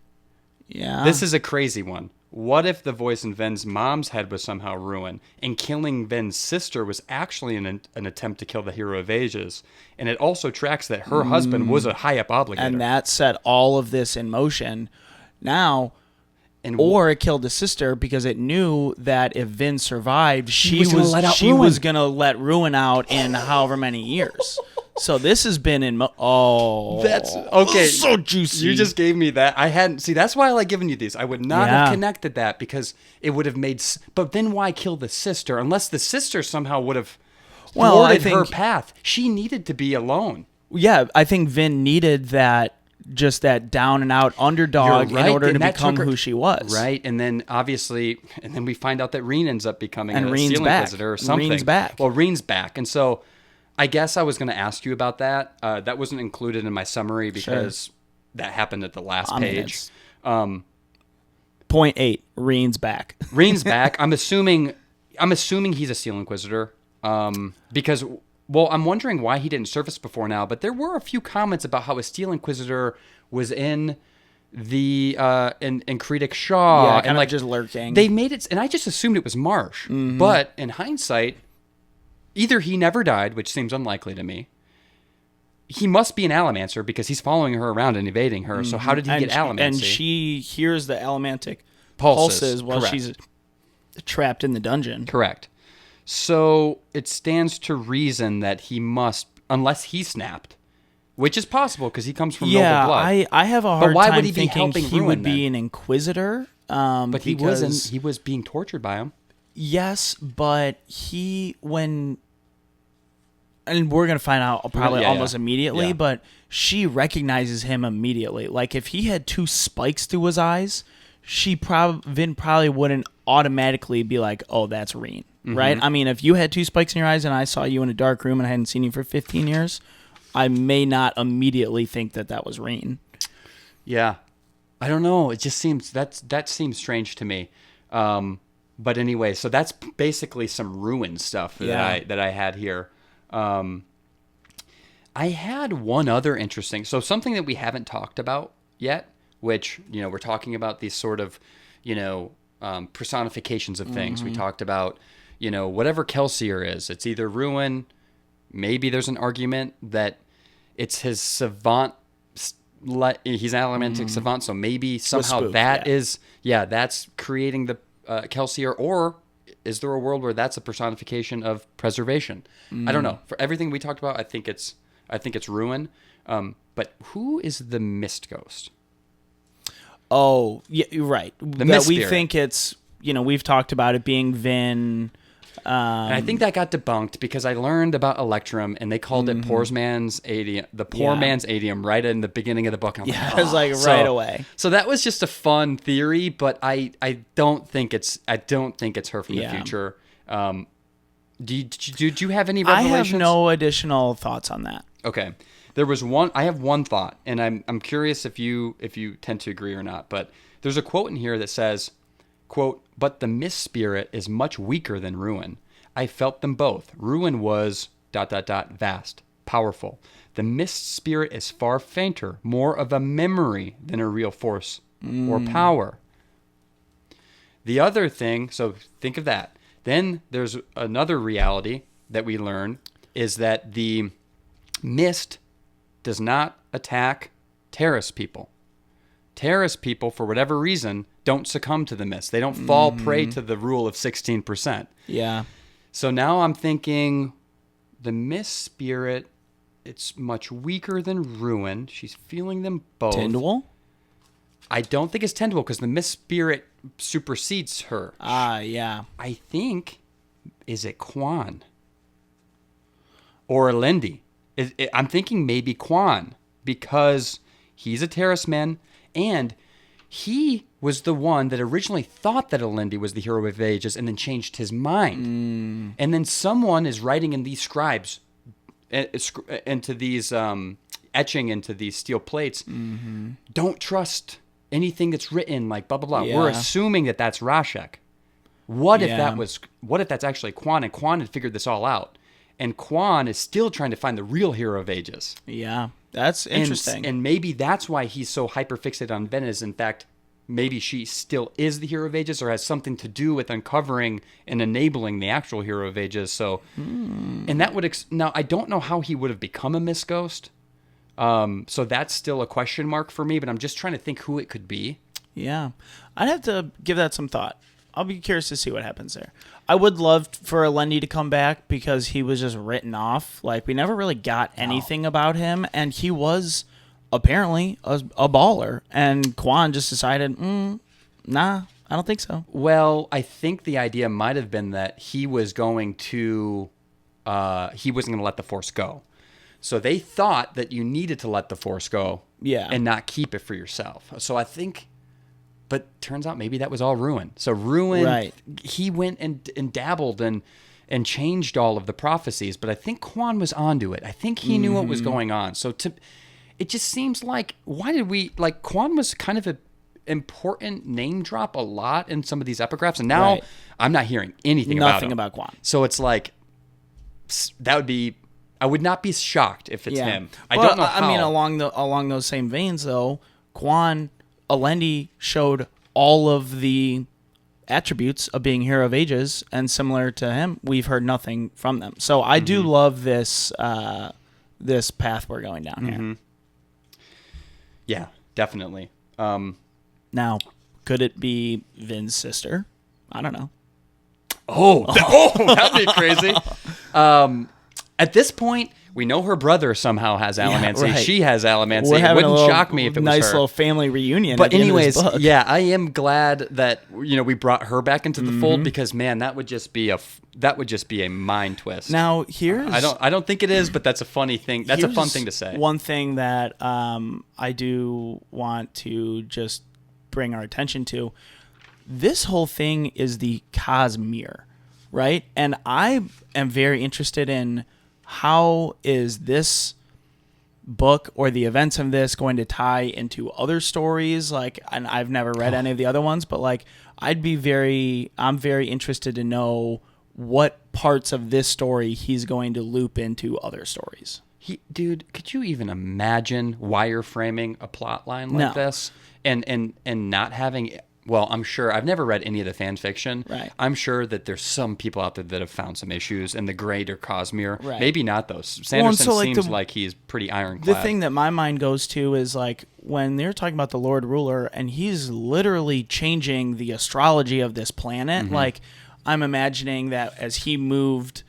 this is a crazy one. What if the voice in Ven's mom's head was somehow Ruin, and killing Ven's sister was actually an attempt to kill the hero of ages, and it also tracks that her husband was a high-up obligator. And that set all of this in motion. Now... Or it killed the sister because it knew that if Vin survived, she was going to let Ruin out in however many years. So this has been in... That's... Okay. So juicy. You just gave me that. I hadn't... See, that's why I like giving you these. I would not have connected that because it would have made... But then why kill the sister? Unless the sister somehow would have thwarted her path. She needed to be alone. Yeah, I think Vin needed that... Just that down and out underdog in order to become who she was. Right. And then obviously, we find out that Reen ends up becoming a Seal Inquisitor or something. Reen's back. Well, Reen's back. And so I guess I was going to ask you about that. That wasn't included in my summary because that happened at the last page. Point 8, Reen's back. Reen's back. I'm assuming he's a Seal Inquisitor because... Well, I'm wondering why he didn't surface before now, but there were a few comments about how a Steel Inquisitor was in the in Creedic Shaw and just lurking. They made it, and I just assumed it was Marsh. Mm-hmm. But in hindsight, either he never died, which seems unlikely to me. He must be an Allomancer because he's following her around and evading her. Mm-hmm. So how did he get Allomancy? And she hears the Allomantic pulses while she's trapped in the dungeon. Correct. So it stands to reason that he must, unless he snapped, which is possible because he comes from noble blood. I have a hard time thinking he would be an Inquisitor. But he wasn't. He was being tortured by him. Yes, but and we're going to find out probably almost immediately, but she recognizes him immediately. Like if he had 2 spikes through his eyes, Vin probably wouldn't automatically be like, oh, that's Reen. Mm-hmm. Right? I mean, if you had 2 spikes in your eyes and I saw you in a dark room and I hadn't seen you for 15 years, I may not immediately think that was Reen. Yeah. I don't know. It just seems... That seems strange to me. But anyway, so that's basically some Ruin stuff that I had here. I had one other interesting... So something that we haven't talked about yet, which, we're talking about these sort of, personifications of things. Mm-hmm. We talked about... whatever Kelsier is, it's either Ruin, maybe there's an argument that it's his savant, he's an Allomantic Savant, so maybe somehow Spook, that's creating the Kelsier, or is there a world where that's a personification of preservation? I don't know. For everything we talked about, I think it's Ruin, but who is the Mist Ghost? Oh, yeah, you're right. The Mist we Spirit. think it's, we've talked about it being Vin... and I think that got debunked because I learned about Electrum and they called it poor man's atium, man's atium right in the beginning of the book. It was right away. So that was just a fun theory, but I don't think it's her from the future. Did you have any revelations? I have no additional thoughts on that. Okay. There was one. I have one thought, and I'm curious if you tend to agree or not. But there's a quote in here that says, quote, "But the Mist Spirit is much weaker than Ruin. I felt them both. Ruin was ... vast, powerful. The mist spirit is far fainter, more of a memory than a real force or power. The other thing, so think of that. Then there's another reality that we learn is that the mist does not attack Terrace people. Terrace people, for whatever reason, don't succumb to the mist. They don't fall prey to the rule of 16%. Yeah. So now I'm thinking the mist spirit, it's much weaker than Ruin. She's feeling them both. Tindwell? I don't think it's Tindwell because the mist spirit supersedes her. Yeah. I think, is it Quan? Or Elendi? I'm thinking maybe Quan because he's a Terrace man and he was the one that originally thought that Elendi was the hero of ages and then changed his mind. And then someone is writing in these scribes into these etching into these steel plates. Don't trust anything that's written, like blah blah blah. Yeah. We're assuming that that's Rashek. What if that's actually Quan, and Quan had figured this all out, and Quan is still trying to find the real hero of ages. Yeah, that's interesting. And maybe that's why he's so hyper fixated on Ven. Is in fact, maybe she still is the hero of ages, or has something to do with uncovering and enabling the actual hero of ages. So, and that would now I don't know how he would have become a Mist Ghost. So that's still a question mark for me, but I'm just trying to think who it could be. Yeah, I'd have to give that some thought. I'll be curious to see what happens there. I would love for Elendi to come back because he was just written off. Like, we never really got anything about him, and he was apparently a baller. And Quan just decided, nah, I don't think so. Well, I think the idea might have been that he was going to, he wasn't going to let the Force go. So they thought that you needed to let the Force go, and not keep it for yourself. So I think, but turns out maybe that was all Ruin. So Ruin, he went and dabbled and changed all of the prophecies. But I think Quan was onto it. I think he knew what was going on. So it just seems like, why did we, like, Quan was kind of an important name drop a lot in some of these epigraphs, and now I'm not hearing anything about Quan. So it's like, that would be, I would not be shocked if it's him. I don't know how. I mean, along those same veins, though, Quan, Elendi showed all of the attributes of being hero of ages, and similar to him, we've heard nothing from them. So I do love this this path we're going down here. Yeah, definitely. Now, could it be Vin's sister? I don't know. That'd be crazy. At this point, we know her brother somehow has Allomancy. Yeah, she has Allomancy. It wouldn't shock me if it was her. Nice little family reunion. But anyways, I am glad that we brought her back into the fold, because man, that would just be a mind twist. Now here's I don't think it is, but that's a funny thing. That's a fun thing to say. One thing that I do want to just bring our attention to. This whole thing is the Cosmere, right? And I am very interested in how is this book or the events of this going to tie into other stories? Like, and I've never read any of the other ones, but like, I'm very interested to know what parts of this story he's going to loop into other stories. Dude, could you even imagine wireframing a plot line like this and not having? Well, I'm sure I've never read any of the fan fiction. Right. I'm sure that there's some people out there that have found some issues in the greater Cosmere. Right. Maybe not those. Sanderson seems like he's pretty ironclad. The thing that my mind goes to is like when they're talking about the Lord Ruler and he's literally changing the astrology of this planet. Like, I'm imagining that as he moved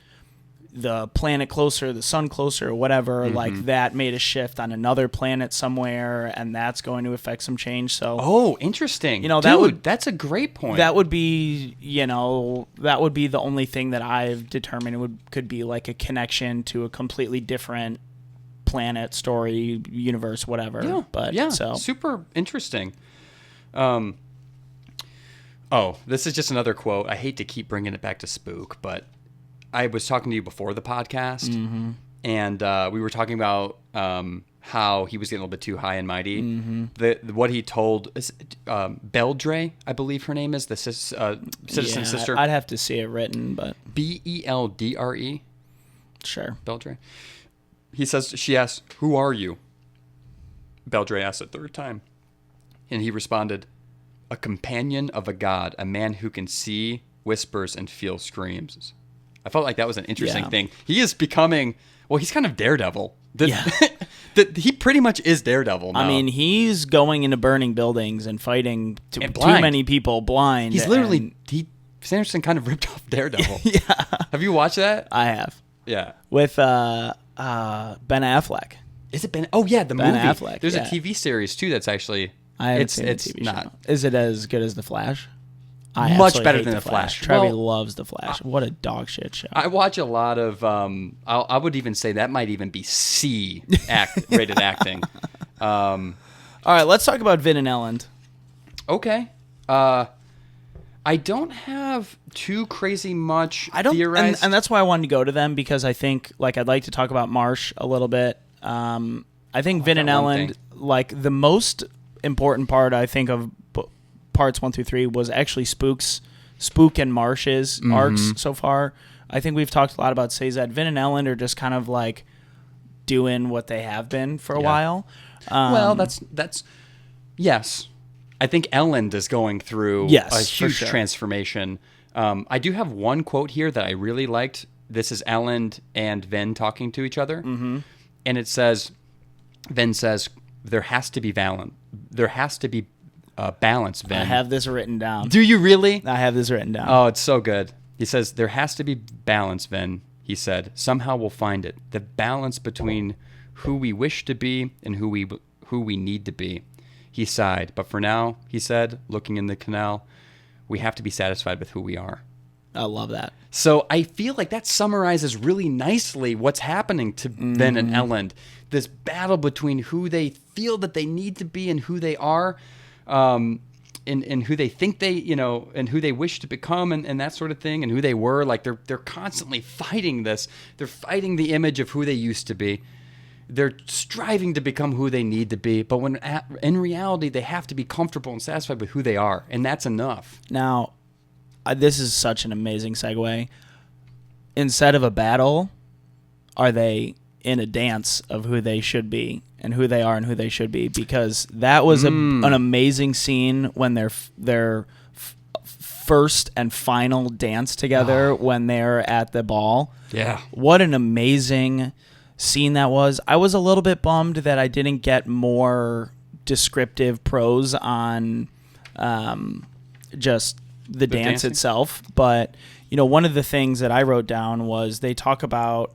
the planet closer, the sun closer, or whatever, like that made a shift on another planet somewhere, and that's going to affect some change. So, interesting. That's a great point. That would be, that would be the only thing that I've determined could be like a connection to a completely different planet, story, universe, whatever. Yeah, but so super interesting. This is just another quote. I hate to keep bringing it back to Spook, but I was talking to you before the podcast, and we were talking about how he was getting a little bit too high and mighty. What he told Beldre, I believe her name is, the citizen sister. I'd have to see it written, but Beldre. Sure. Beldre. She asks, "Who are you?" Beldre asked a third time. And he responded, "A companion of a god, a man who can see, whispers, and feel screams." I felt like that was an interesting thing. He is becoming, well, he's kind of Daredevil. He pretty much is Daredevil now. I mean, he's going into burning buildings and fighting too many people blind. He's literally, Sanderson kind of ripped off Daredevil. Yeah. Have you watched that? I have. Yeah. With Ben Affleck. Is it Ben? Oh, yeah, the Ben movie. Affleck, There's a TV series, too, that's actually... I haven't seen the TV show. Is it as good as The Flash? Much better than The Flash. Trevi loves The Flash. What a dog shit show. I watch a lot of, I would even say that might even be C rated acting. All right, let's talk about Vin and Elend. Okay. I don't have too crazy much theorized. And that's why I wanted to go to them, because I think, like, I'd like to talk about Marsh a little bit. I think Vin and Elend, like, the most important part, I think, of parts 1 through 3 was actually Spook and Marsh's arcs so far. I think we've talked a lot about Sazed. Vin and Elend are just kind of like doing what they have been for a while. Well, that's yes. I think Elend is going through a huge transformation. I do have one quote here that I really liked. This is Elend and Vin talking to each other, and it says, Vin says, "There has to be balance. There has to be balance, Vin." I have this written down. Do you really? I have this written down. Oh, it's so good. He says, "There has to be balance, Vin," he said. "Somehow we'll find it. The balance between who we wish to be and who we need to be." He sighed. "But for now," he said, looking in the canal, "we have to be satisfied with who we are." I love that. So I feel like that summarizes really nicely what's happening to Vin and Elend. This battle between who they feel that they need to be and who they are, and who they think they, and who they wish to become, and that sort of thing, and who they were. Like they're constantly fighting this. They're fighting the image of who they used to be. They're striving to become who they need to be, but when in reality they have to be comfortable and satisfied with who they are, and that's enough. Now, this is such an amazing segue. Instead of a battle, are they in a dance of who they should be and who they are and who they should be? Because that was an amazing scene when their first and final dance together when they're at the ball. Yeah. What an amazing scene that was. I was a little bit bummed that I didn't get more descriptive prose on just the dance dancing itself. But, one of the things that I wrote down was they talk about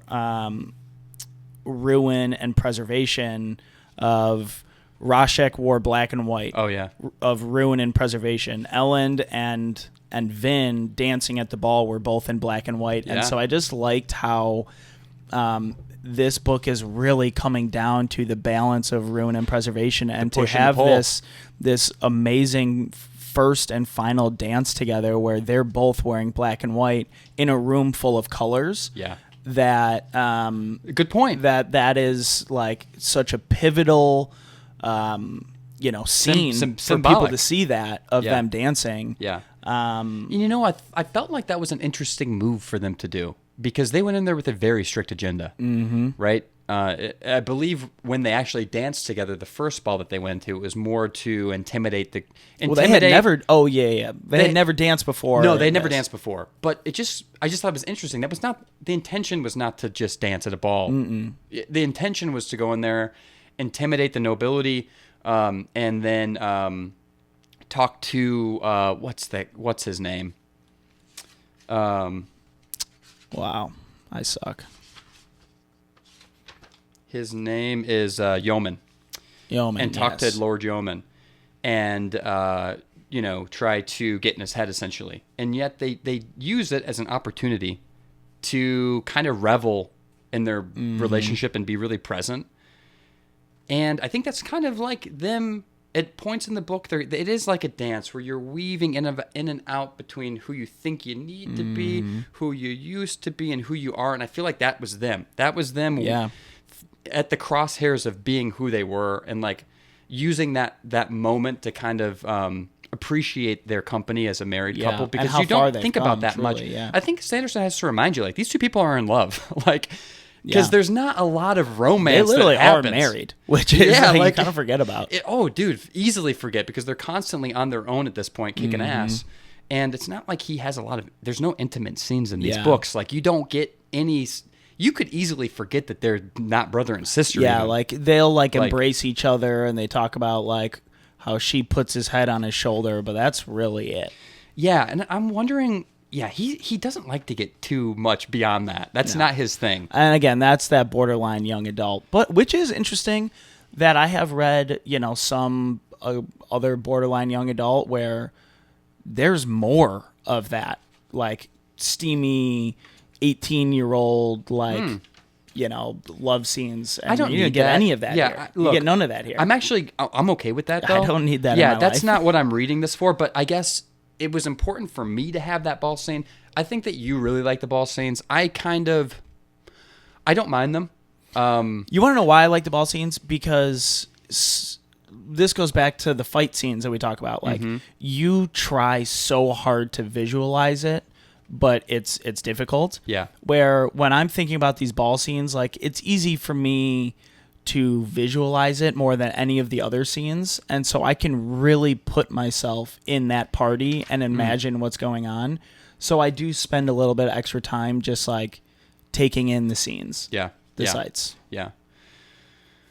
ruin and preservation of Rashek wore black and white. Oh, yeah. Of ruin and preservation. Elend and Vin dancing at the ball were both in black and white. Yeah. And so I just liked how this book is really coming down to the balance of ruin and preservation, and to have this amazing first and final dance together where they're both wearing black and white in a room full of colors. Yeah. That good point. That is like such a pivotal scene for people to see that of them dancing. Yeah. I felt like that was an interesting move for them to do, because they went in there with a very strict agenda, right? I believe when they actually danced together, the first ball that they went to, it was more to intimidate. They had never. Oh yeah. They had never danced before. No, they had never danced before. But I just thought it was interesting. That was not the intention. Was not to just dance at a ball. The intention was to go in there, intimidate the nobility, and then talk to what's his name? Wow, I suck. His name is Yomen. And talk to Lord Yomen and, try to get in his head, essentially. And yet they use it as an opportunity to kind of revel in their relationship and be really present. And I think that's kind of like them at points in the book. It is like a dance where you're weaving in and out between who you think you need to be, who you used to be, and who you are. And I feel like that was them. That was them at the crosshairs of being who they were and like using that moment to kind of appreciate their company as a married couple, because you don't think about that much. Yeah. I think Sanderson has to remind you, like, these two people are in love, like, because there's not a lot of romance. They literally are married, which is you kind of forget about. Dude, easily forget, because they're constantly on their own at this point, kicking ass. And it's not like he has there's no intimate scenes in these books. Like, you don't get any. You could easily forget that they're not brother and sister. Yeah, even. like they'll like embrace each other, and they talk about like how she puts his head on his shoulder, but that's really it. Yeah, and I'm wondering, he doesn't like to get too much beyond that. That's not his thing. And again, that's that borderline young adult. But which is interesting that I have read, some other borderline young adult where there's more of that, like steamy 18-year-old, like, love scenes. And I don't need get that. any of that here. You get none of that here. I'm okay with that, though. I don't need that in my that's life. not what I'm reading this for, but I guess it was important for me to have that ball scene. I think that you really like the ball scenes. I don't mind them. You want to know why I like the ball scenes? Because this goes back to the fight scenes that we talk about. Like, you try so hard to visualize it, but it's difficult. Yeah. Where when I'm thinking about these ball scenes, like, it's easy for me to visualize it more than any of the other scenes, and so I can really put myself in that party and imagine what's going on. So I do spend a little bit of extra time just like taking in the scenes. Yeah. The sights. Yeah.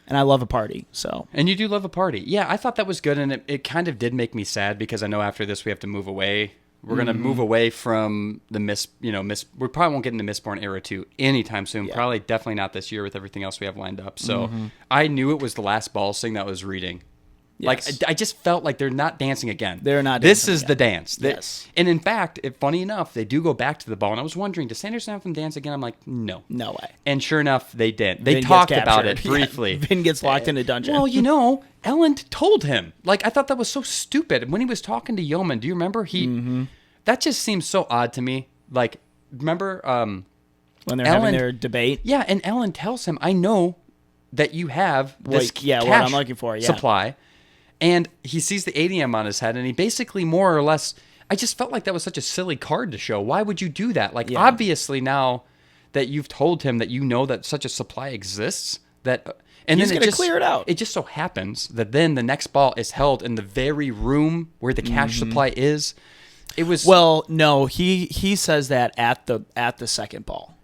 And I love a party, so. And you do love a party. Yeah, I thought that was good, and it kind of did make me sad, because I know after this we have to move away. We're going to move away from the we probably won't get into Mistborn Era 2 anytime soon. Yeah. Probably definitely not this year with everything else we have lined up. So I knew it was the last ball scene that I was reading. Yes. Like, I just felt like they're not dancing again. They're not dancing This is again. the dance. Yes. And in fact, funny enough, they do go back to the ball. And I was wondering, does Sanderson have them dance again? I'm like, no. No way. And sure enough, they did. They talked about it briefly. Yeah. Vin gets locked in a dungeon. Well, Elend told him. Like, I thought that was so stupid. When he was talking to Yomen, do you remember? That just seems so odd to me. Like, remember when they're having their debate? Yeah, and Elend tells him, I know that you have this cash what I'm looking for, supply. And he sees the atium on his head, and he basically more or less... I just felt like that was such a silly card to show. Why would you do that? Like, obviously now that you've told him that you know that such a supply exists, that... And he's then going to clear it out. It just so happens that then the next ball is held in the very room where the cash supply is. It was... Well, no, he says that at the second ball.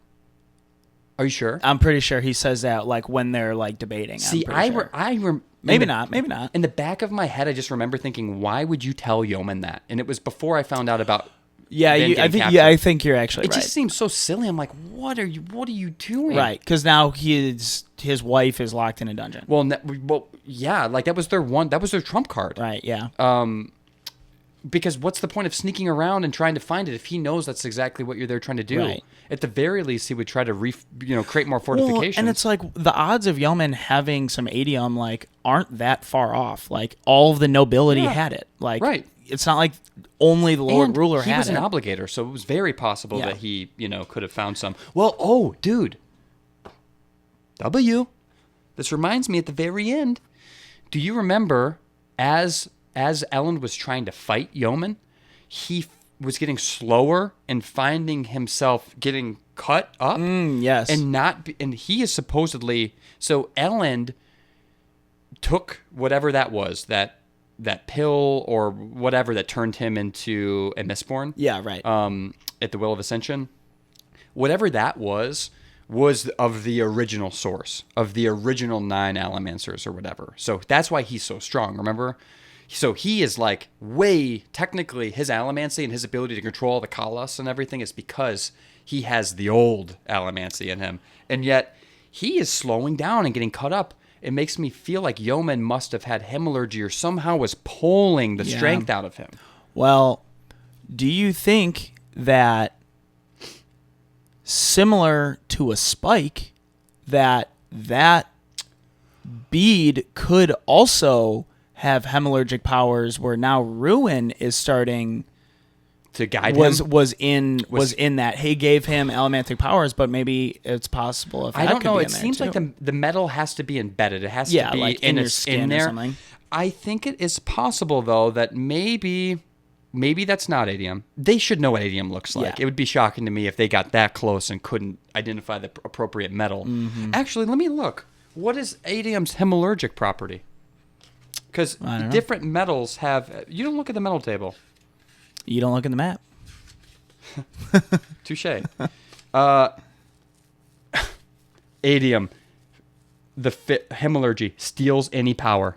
Are you sure? I'm pretty sure he says that, like, when they're, like, debating. See, Maybe not. In the back of my head, I just remember thinking, why would you tell Yomen that? And it was before I found out about... I think you're actually right. It just seems so silly. I'm like, what are you doing? Right, because now his wife is locked in a dungeon. Well, yeah, like that was their trump card. Right, yeah. Because what's the point of sneaking around and trying to find it if he knows that's exactly what you're there trying to do? Right. At the very least, he would try to create more fortifications. Well, and it's like the odds of Yomen having some atium like aren't that far off. Like all of the nobility had it. Like right. It's not like only the Lord Ruler had it. He was an obligator, so it was very possible that he could have found some. Well, dude. This reminds me at the very end. Do you remember as Elend was trying to fight Yomen, he was getting slower and finding himself getting cut up. Yes. And he is supposedly... So Elend took whatever that was, that pill or whatever that turned him into a Mistborn. Yeah, right. At the Will of Ascension. Whatever that was of the original source, of the original 9 Allomancers or whatever. So that's why he's so strong, remember? So he is like technically his allomancy and his ability to control the Koloss and everything is because he has the old allomancy in him. And yet he is slowing down and getting cut up. It makes me feel like Yomen must have had Hemalurgy or somehow was pulling the strength out of him. Well, do you think that similar to a spike, that bead could also have hemalurgic powers where now Ruin is starting to guide him was in that. He gave him allomantic powers, but maybe it's possible if I don't know. Be it seems like the metal has to be embedded. It has to be like in your skin or something. I think it is possible though that maybe that's not atium. They should know what atium looks like. It would be shocking to me if they got that close and couldn't identify the appropriate metal. Mm-hmm. Actually, let me look. What is atium's hemalurgic property? Because different metals have. You don't look at the metal table. You don't look at the map. Touche. Atium, the Hemalurgy steals any power.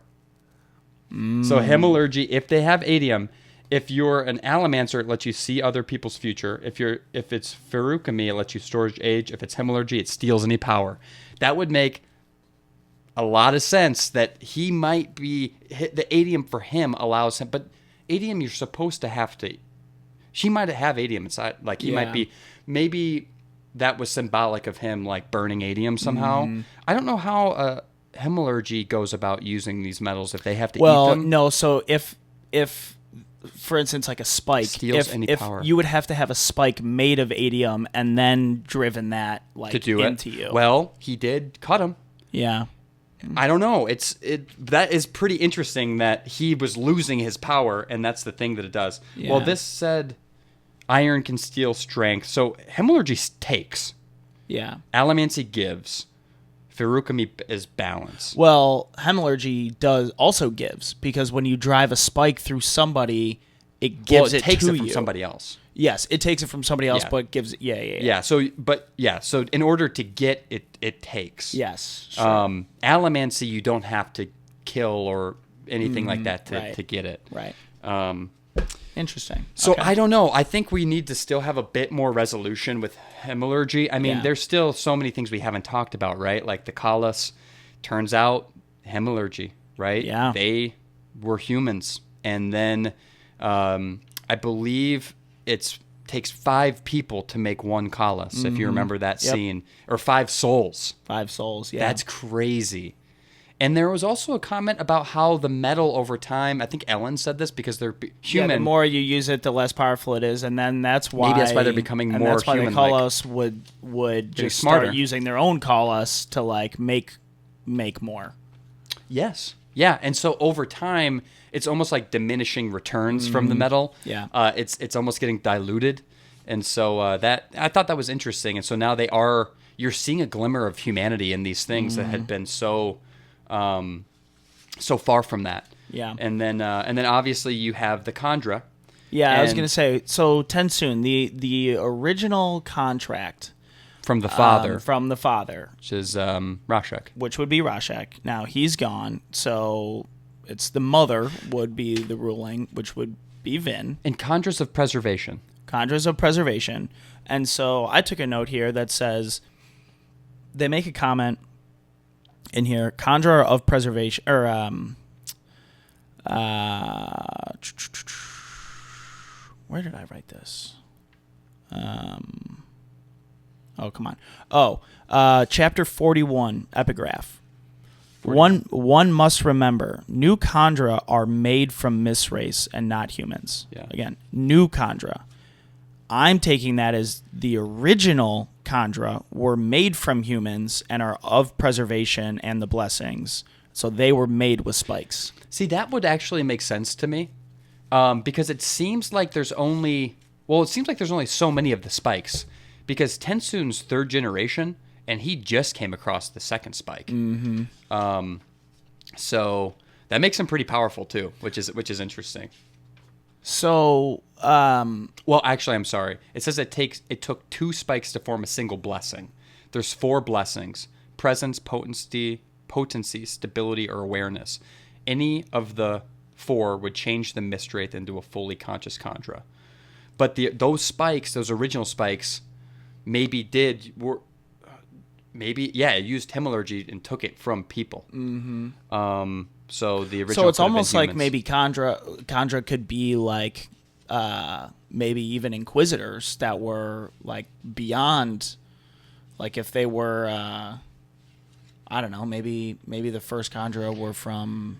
So Hemalurgy, if they have atium, if you're an Allomancer, it lets you see other people's future. If it's Feruchemy, it lets you storage age. If it's Hemalurgy, it steals any power. That would make a lot of sense that he might be the atium for him allows him, but atium you're supposed to have to. She might have atium inside, like he might be. Maybe that was symbolic of him like burning atium somehow. I don't know how Hemalurgy goes about using these metals if they have to eat them. Well, no. So if for instance, like a spike, steals any power, you would have to have a spike made of atium and then driven that like to do into it. You. Well, he did cut him. Yeah. I don't know. That is pretty interesting that he was losing his power, and that's the thing that it does. Yeah. Well, this said iron can steal strength. So Hemalurgy takes. Yeah. Allomancy gives. Feruchemy is balance. Well, Hemalurgy also gives, because when you drive a spike through somebody, it gives it takes to it from you. Somebody else. Yes, it takes it from somebody else, but gives it. Yeah. So in order to get it, it takes. Yes. Sure. Allomancy, you don't have to kill or anything like that to get it. Right. Interesting. So I don't know. I think we need to still have a bit more resolution with Hemalurgy. I mean, there's still so many things we haven't talked about, right? Like the Koloss, turns out Hemalurgy, right? Yeah. They were humans. And then I believe it takes 5 people to make one Koloss, if you remember that scene. Or 5 souls. 5 souls, yeah. That's crazy. And there was also a comment about how the metal over time, I think Elend said this because they're human. Yeah, the more you use it, the less powerful it is, and then that's why... Maybe that's why they're becoming more human. And that's why the Koloss would just start using their own Koloss to like make more. Yes. Yeah, and so over time, it's almost like diminishing returns from the metal. Yeah. It's almost getting diluted. And so that I thought that was interesting. And so now you're seeing a glimmer of humanity in these things that had been so far from that. Yeah. And then obviously you have the Kandra. Yeah, I was going to say, so Tensoon, the original contract from the father, which is Rashek. Which would be Rashek. Now he's gone, so it's the mother would be the ruling, which would be Vin. And Kandras of Preservation. And so I took a note here that says they make a comment in here, Kandra of Preservation, or where did I write this? Oh, come on. Oh, chapter 41, Epigraph. 41. One must remember, new Kandra are made from misrace and not humans. Yeah. Again, new Kandra. I'm taking that as the original Kandra were made from humans and are of preservation and the blessings. So they were made with spikes. See, that would actually make sense to me, because it seems like there's only so many of the spikes, because Tensoon's 3rd generation, and he just came across the 2nd spike. Mm-hmm. So that makes him pretty powerful too, which is interesting. So, well, actually, I'm sorry. It says it took 2 spikes to form a single blessing. There's 4 blessings: presence, potency, stability, or awareness. Any of the 4 would change the Mistwraith into a fully conscious Kandra. But those original spikes, it used Hemalurgy and took it from people. Mm-hmm. So the original. So it's almost like maybe Kandra could be like maybe even Inquisitors that were like beyond, like if they were I don't know, maybe the first Kandra were from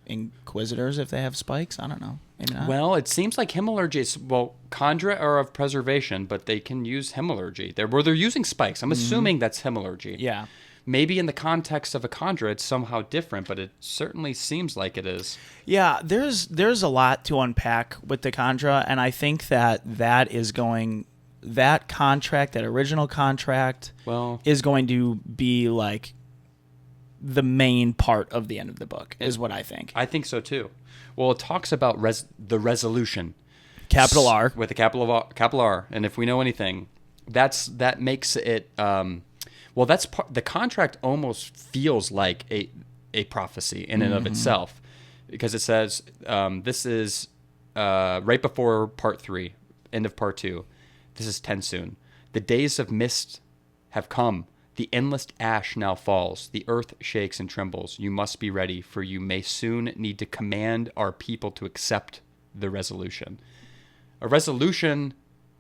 Inquisitors if they have spikes. I don't know. Maybe not. Well, it seems like Hemalurgy is, Kandra are of preservation, but they can use Hemalurgy. They're using spikes. I'm assuming that's Hemalurgy. Yeah. Maybe in the context of a Kandra, it's somehow different, but it certainly seems like it is. Yeah, there's a lot to unpack with the Kandra, and I think that contract, that original contract, is going to be like the main part of the end of the book, is what I think. I think so too. Well, it talks about the resolution, capital R, with a capital R, and if we know anything, that makes it. That's the contract almost feels like a prophecy in and of itself, because it says this is right before part 3, end of part 2. This is Tensoon. The days of mist have come. The endless ash now falls. The earth shakes and trembles. You must be ready, for you may soon need to command our people to accept the resolution. A resolution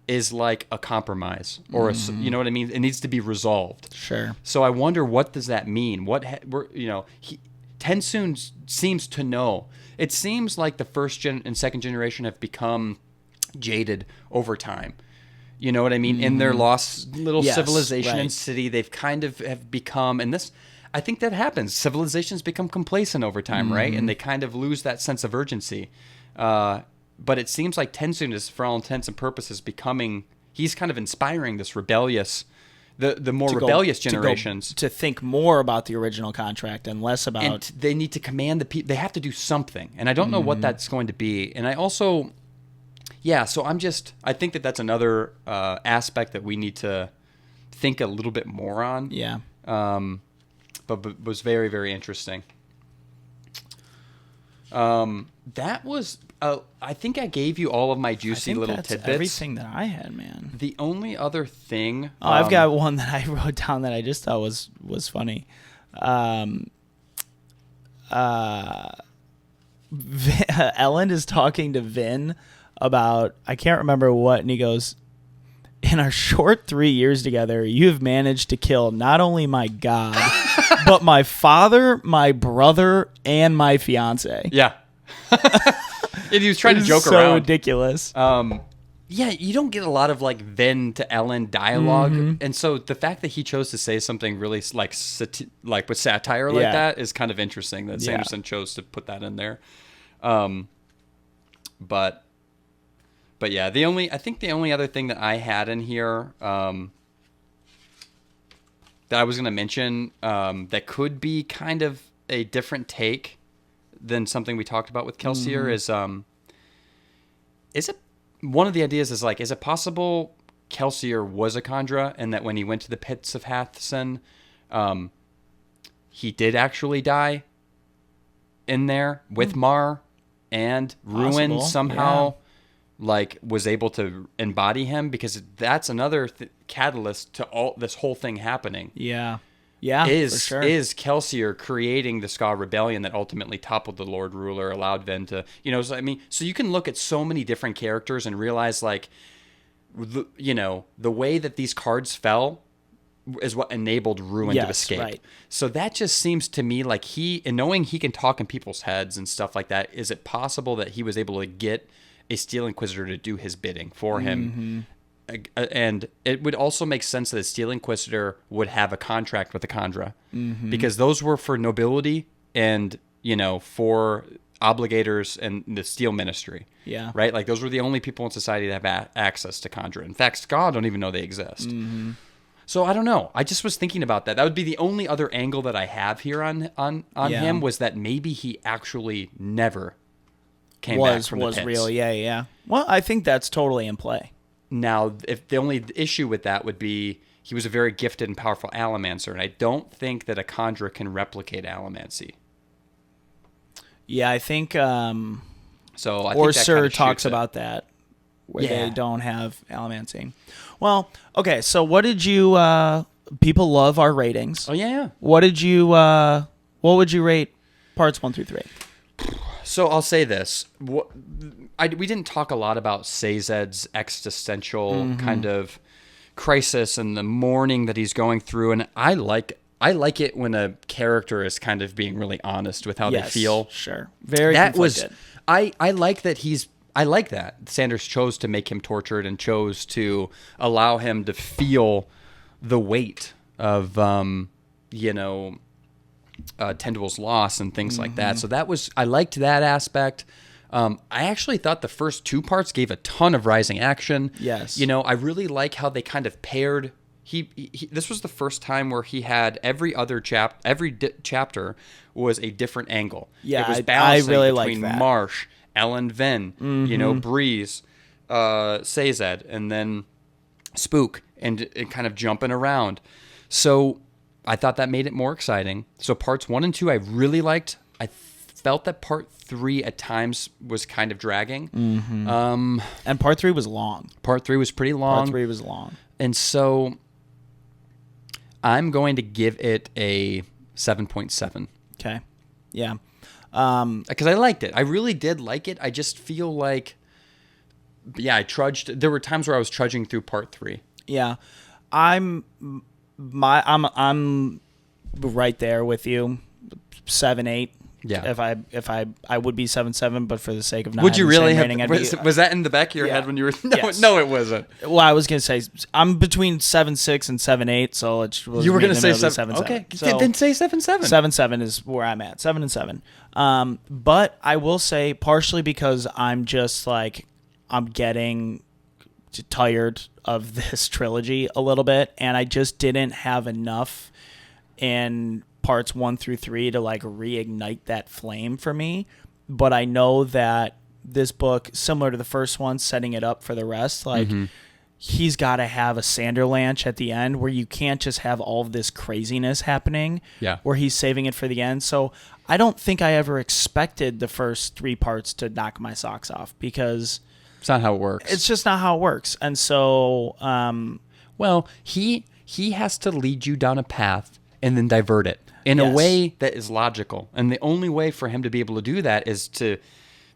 is like a compromise, or you know what I mean? It needs to be resolved. Sure. So I wonder, what does that mean? Tensoon seems to know. It seems like the first and second generation have become jaded over time. You know what I mean? In their lost little civilization and city, they've kind of have become, and this, I think that happens. Civilizations become complacent over time, right? And they kind of lose that sense of urgency. But it seems like Tensoon is, for all intents and purposes, he's kind of inspiring this rebellious, the more rebellious generations. To think more about the original contract and less about... And they need to command the people. They have to do something. And I don't know what that's going to be. And I also... Yeah, so I think that's another aspect that we need to think a little bit more on. Yeah. But was very, very interesting. That was, I think I gave you all of my juicy little tidbits. Everything that I had, man. The only other thing... I've got one that I wrote down that I just thought was funny. Elend is talking to Vin about, I can't remember what, and he goes, in our short 3 years together, you've managed to kill not only my god, but my father, my brother, and my fiance. Yeah. And he was trying to joke around. So ridiculous. Yeah, you don't get a lot of like Vin to Elend dialogue, and so the fact that he chose to say something really like with satire like that is kind of interesting. That Sanderson chose to put that in there. But yeah, I think the only other thing that I had in here that I was going to mention that could be kind of a different take than something we talked about with Kelsier is it, one of the ideas is like, is it possible Kelsier was a Kandra, and that when he went to the pits of Hathsin, he did actually die in there with Mar, and Ruin somehow like was able to embody him, because that's another catalyst to all this whole thing happening. Yeah, for sure. Is Kelsier creating the Ska rebellion that ultimately toppled the Lord Ruler, allowed Vin to, so you can look at so many different characters and realize, like, the way that these cards fell is what enabled Ruin to escape. Right. So that just seems to me like knowing he can talk in people's heads and stuff like that, is it possible that he was able to get a Steel Inquisitor to do his bidding for him? And it would also make sense that a Steel Inquisitor would have a contract with a Kandra, because those were for nobility and, for obligators and the Steel Ministry. Yeah. Right? Like, those were the only people in society that have access to Kandra. In fact, Ska don't even know they exist. So I don't know. I just was thinking about that. That would be the only other angle that I have here on him, was that maybe he actually never came back from the pits. Was real. Yeah. Well, I think that's totally in play. Now, if the only issue with that would be he was a very gifted and powerful Allomancer, and I don't think that a Kandra can replicate Allomancy. Yeah, I think. So I think Orser talks about that, where they don't have Allomancy. Well, okay. So what did you? People love our ratings. Oh yeah. What did you? What would you rate parts 1 through 3? So I'll say this. We didn't talk a lot about Sazed's existential kind of crisis and the mourning that he's going through, and I I like it when a character is kind of being really honest with how they feel. Sure. Very that conflicted. Was I like that I like that Sanders chose to make him tortured and chose to allow him to feel the weight of Tendrils' loss and things like that. So I liked that aspect. I actually thought the first 2 parts gave a ton of rising action. Yes. I really like how they kind of paired. This was the first time where he had every chapter was a different angle. Yeah, it was balancing I really between like that. Marsh, Elend Vin, Breeze, Sazed, and then Spook, and kind of jumping around. So I thought that made it more exciting. So parts 1 and 2 I really liked. I felt that part 3 at times was kind of dragging. And part 3 was long. Part 3 was pretty long. Part 3 was long. And so I'm going to give it a 7.7. Okay. Yeah. Because I liked it. I really did like it. I just feel like, I trudged. There were times where I was trudging through part 3. Yeah. I'm right there with you. 7-8. Yeah. If I would be 7-7, but for the sake of not would you really have? rating, Was that in the back of your head when you were? No, Yes. No, it wasn't. Well, I was gonna say I'm between 7-6 and 7-8, so you were gonna say 7. Okay, So then say 7-7. 7-7 is where I'm at. 7 and 7. But I will say partially because I'm just like I'm getting tired of this trilogy a little bit, and I just didn't have enough in parts 1 through 3 to like reignite that flame for me. But I know that this book, similar to the first one, setting it up for the rest, like he's got to have a SANDERLANCHE at the end where you can't just have all of this craziness happening where he's saving it for the end. So I don't think I ever expected the first 3 parts to knock my socks off because it's not how it works. It's just not how it works. And so he has to lead you down a path and then divert it in a way that is logical. And the only way for him to be able to do that is to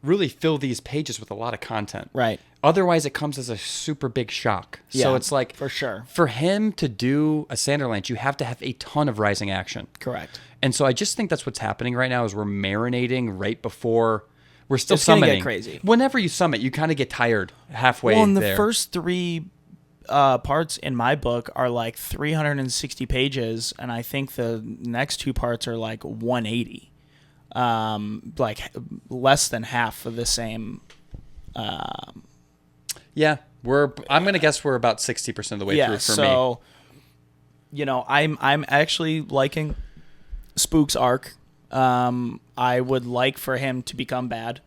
really fill these pages with a lot of content. Right. Otherwise, it comes as a super big shock. Yeah, so it's like, for sure. For him to do a SANDERLANCHE, you have to have a ton of rising action. Correct. And so I just think that's what's happening right now is we're marinating right before we're still it's gonna summoning. get crazy. Whenever you summit, you kind of get tired halfway Well, and the there. first 3 parts in my book are like 360 pages, and I think the next 2 parts are like 180, like less than half of the same. Yeah, I'm gonna guess we're about 60% of the way through for me. So, I'm actually liking Spook's arc. I would like for him to become bad.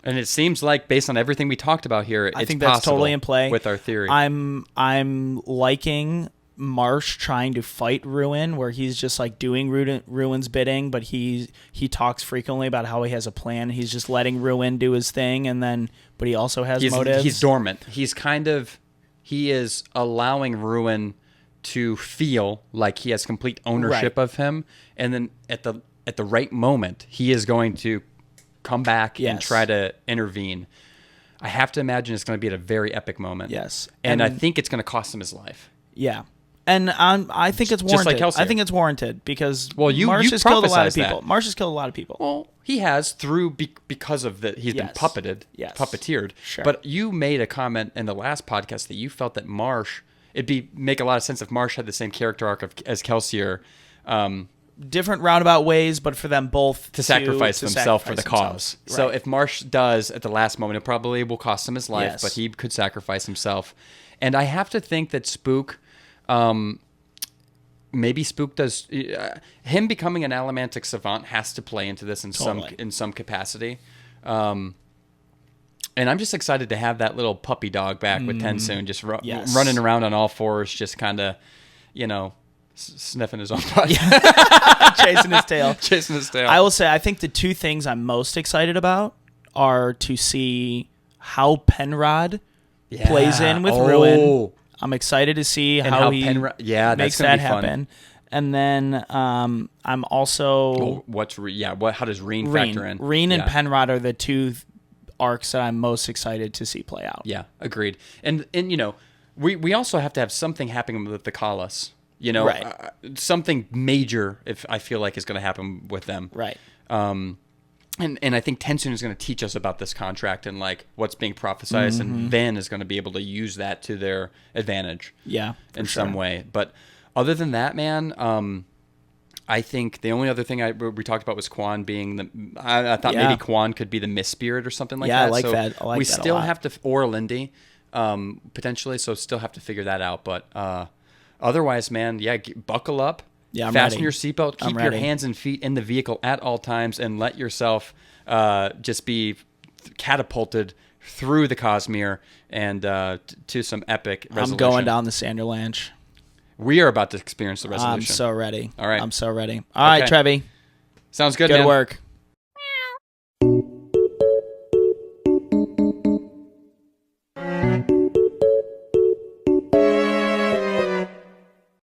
And it seems like, based on everything we talked about here, I think that's totally in play with our theory. I'm liking Marsh trying to fight Ruin, where he's just like doing Ruin's bidding, but he talks frequently about how he has a plan. He's just letting Ruin do his thing, but he also has motives. He's dormant. He is allowing Ruin to feel like he has complete ownership of him, and then at the right moment, he is going to come back and try to intervene. I have to imagine it's going to be at a very epic moment. Yes. And I think it's going to cost him his life. Yeah. And I think it's warranted. Just like Kelsier. I think it's warranted because Marsh has killed a lot of people. Marsh has killed a lot of people. Well, he has because of he's been puppeteered. Sure. But you made a comment in the last podcast that you felt that Marsh, make a lot of sense if Marsh had the same character arc as Kelsier. Different roundabout ways, but for them both to sacrifice themselves for the cause. Right. So if Marsh does at the last moment, it probably will cost him his life, but he could sacrifice himself. And I have to think that Spook, maybe Spook does. Him becoming an Allomantic Savant has to play into this in some capacity. And I'm just excited to have that little puppy dog back with Tensoon, just running around on all fours, just kind of, sniffing his own butt. Chasing his tail. I will say, I think the 2 things I'm most excited about are to see how Penrod plays in with Ruin. I'm excited to see how he makes that happen. And then I'm also... how does Reen factor in? Reen and Penrod are the 2 arcs that I'm most excited to see play out. Yeah, agreed. And we also have to have something happening with the Koloss. You know, right. Something major, if I feel like, is going to happen with them. Right. And I think Tensoon is going to teach us about this contract and like what's being prophesized, and Vin is going to be able to use that to their advantage. Yeah, in some way. But other than that, man, I think the only other thing we talked about was Quan being the. I thought maybe Quan could be the Mist Spirit or something like that. Yeah, I like that. I like we that still a lot. have to, or Lindy, potentially. So still have to figure that out. But otherwise, man, buckle up. Yeah, fasten your seatbelt. Keep your hands and feet in the vehicle at all times, and let yourself just be catapulted through the Cosmere and to some epic resolution. I'm going down the SANDERLANCHE. We are about to experience the resolution. I'm so ready. All right. I'm so ready. All right, Trevi. Sounds good, Good man. work.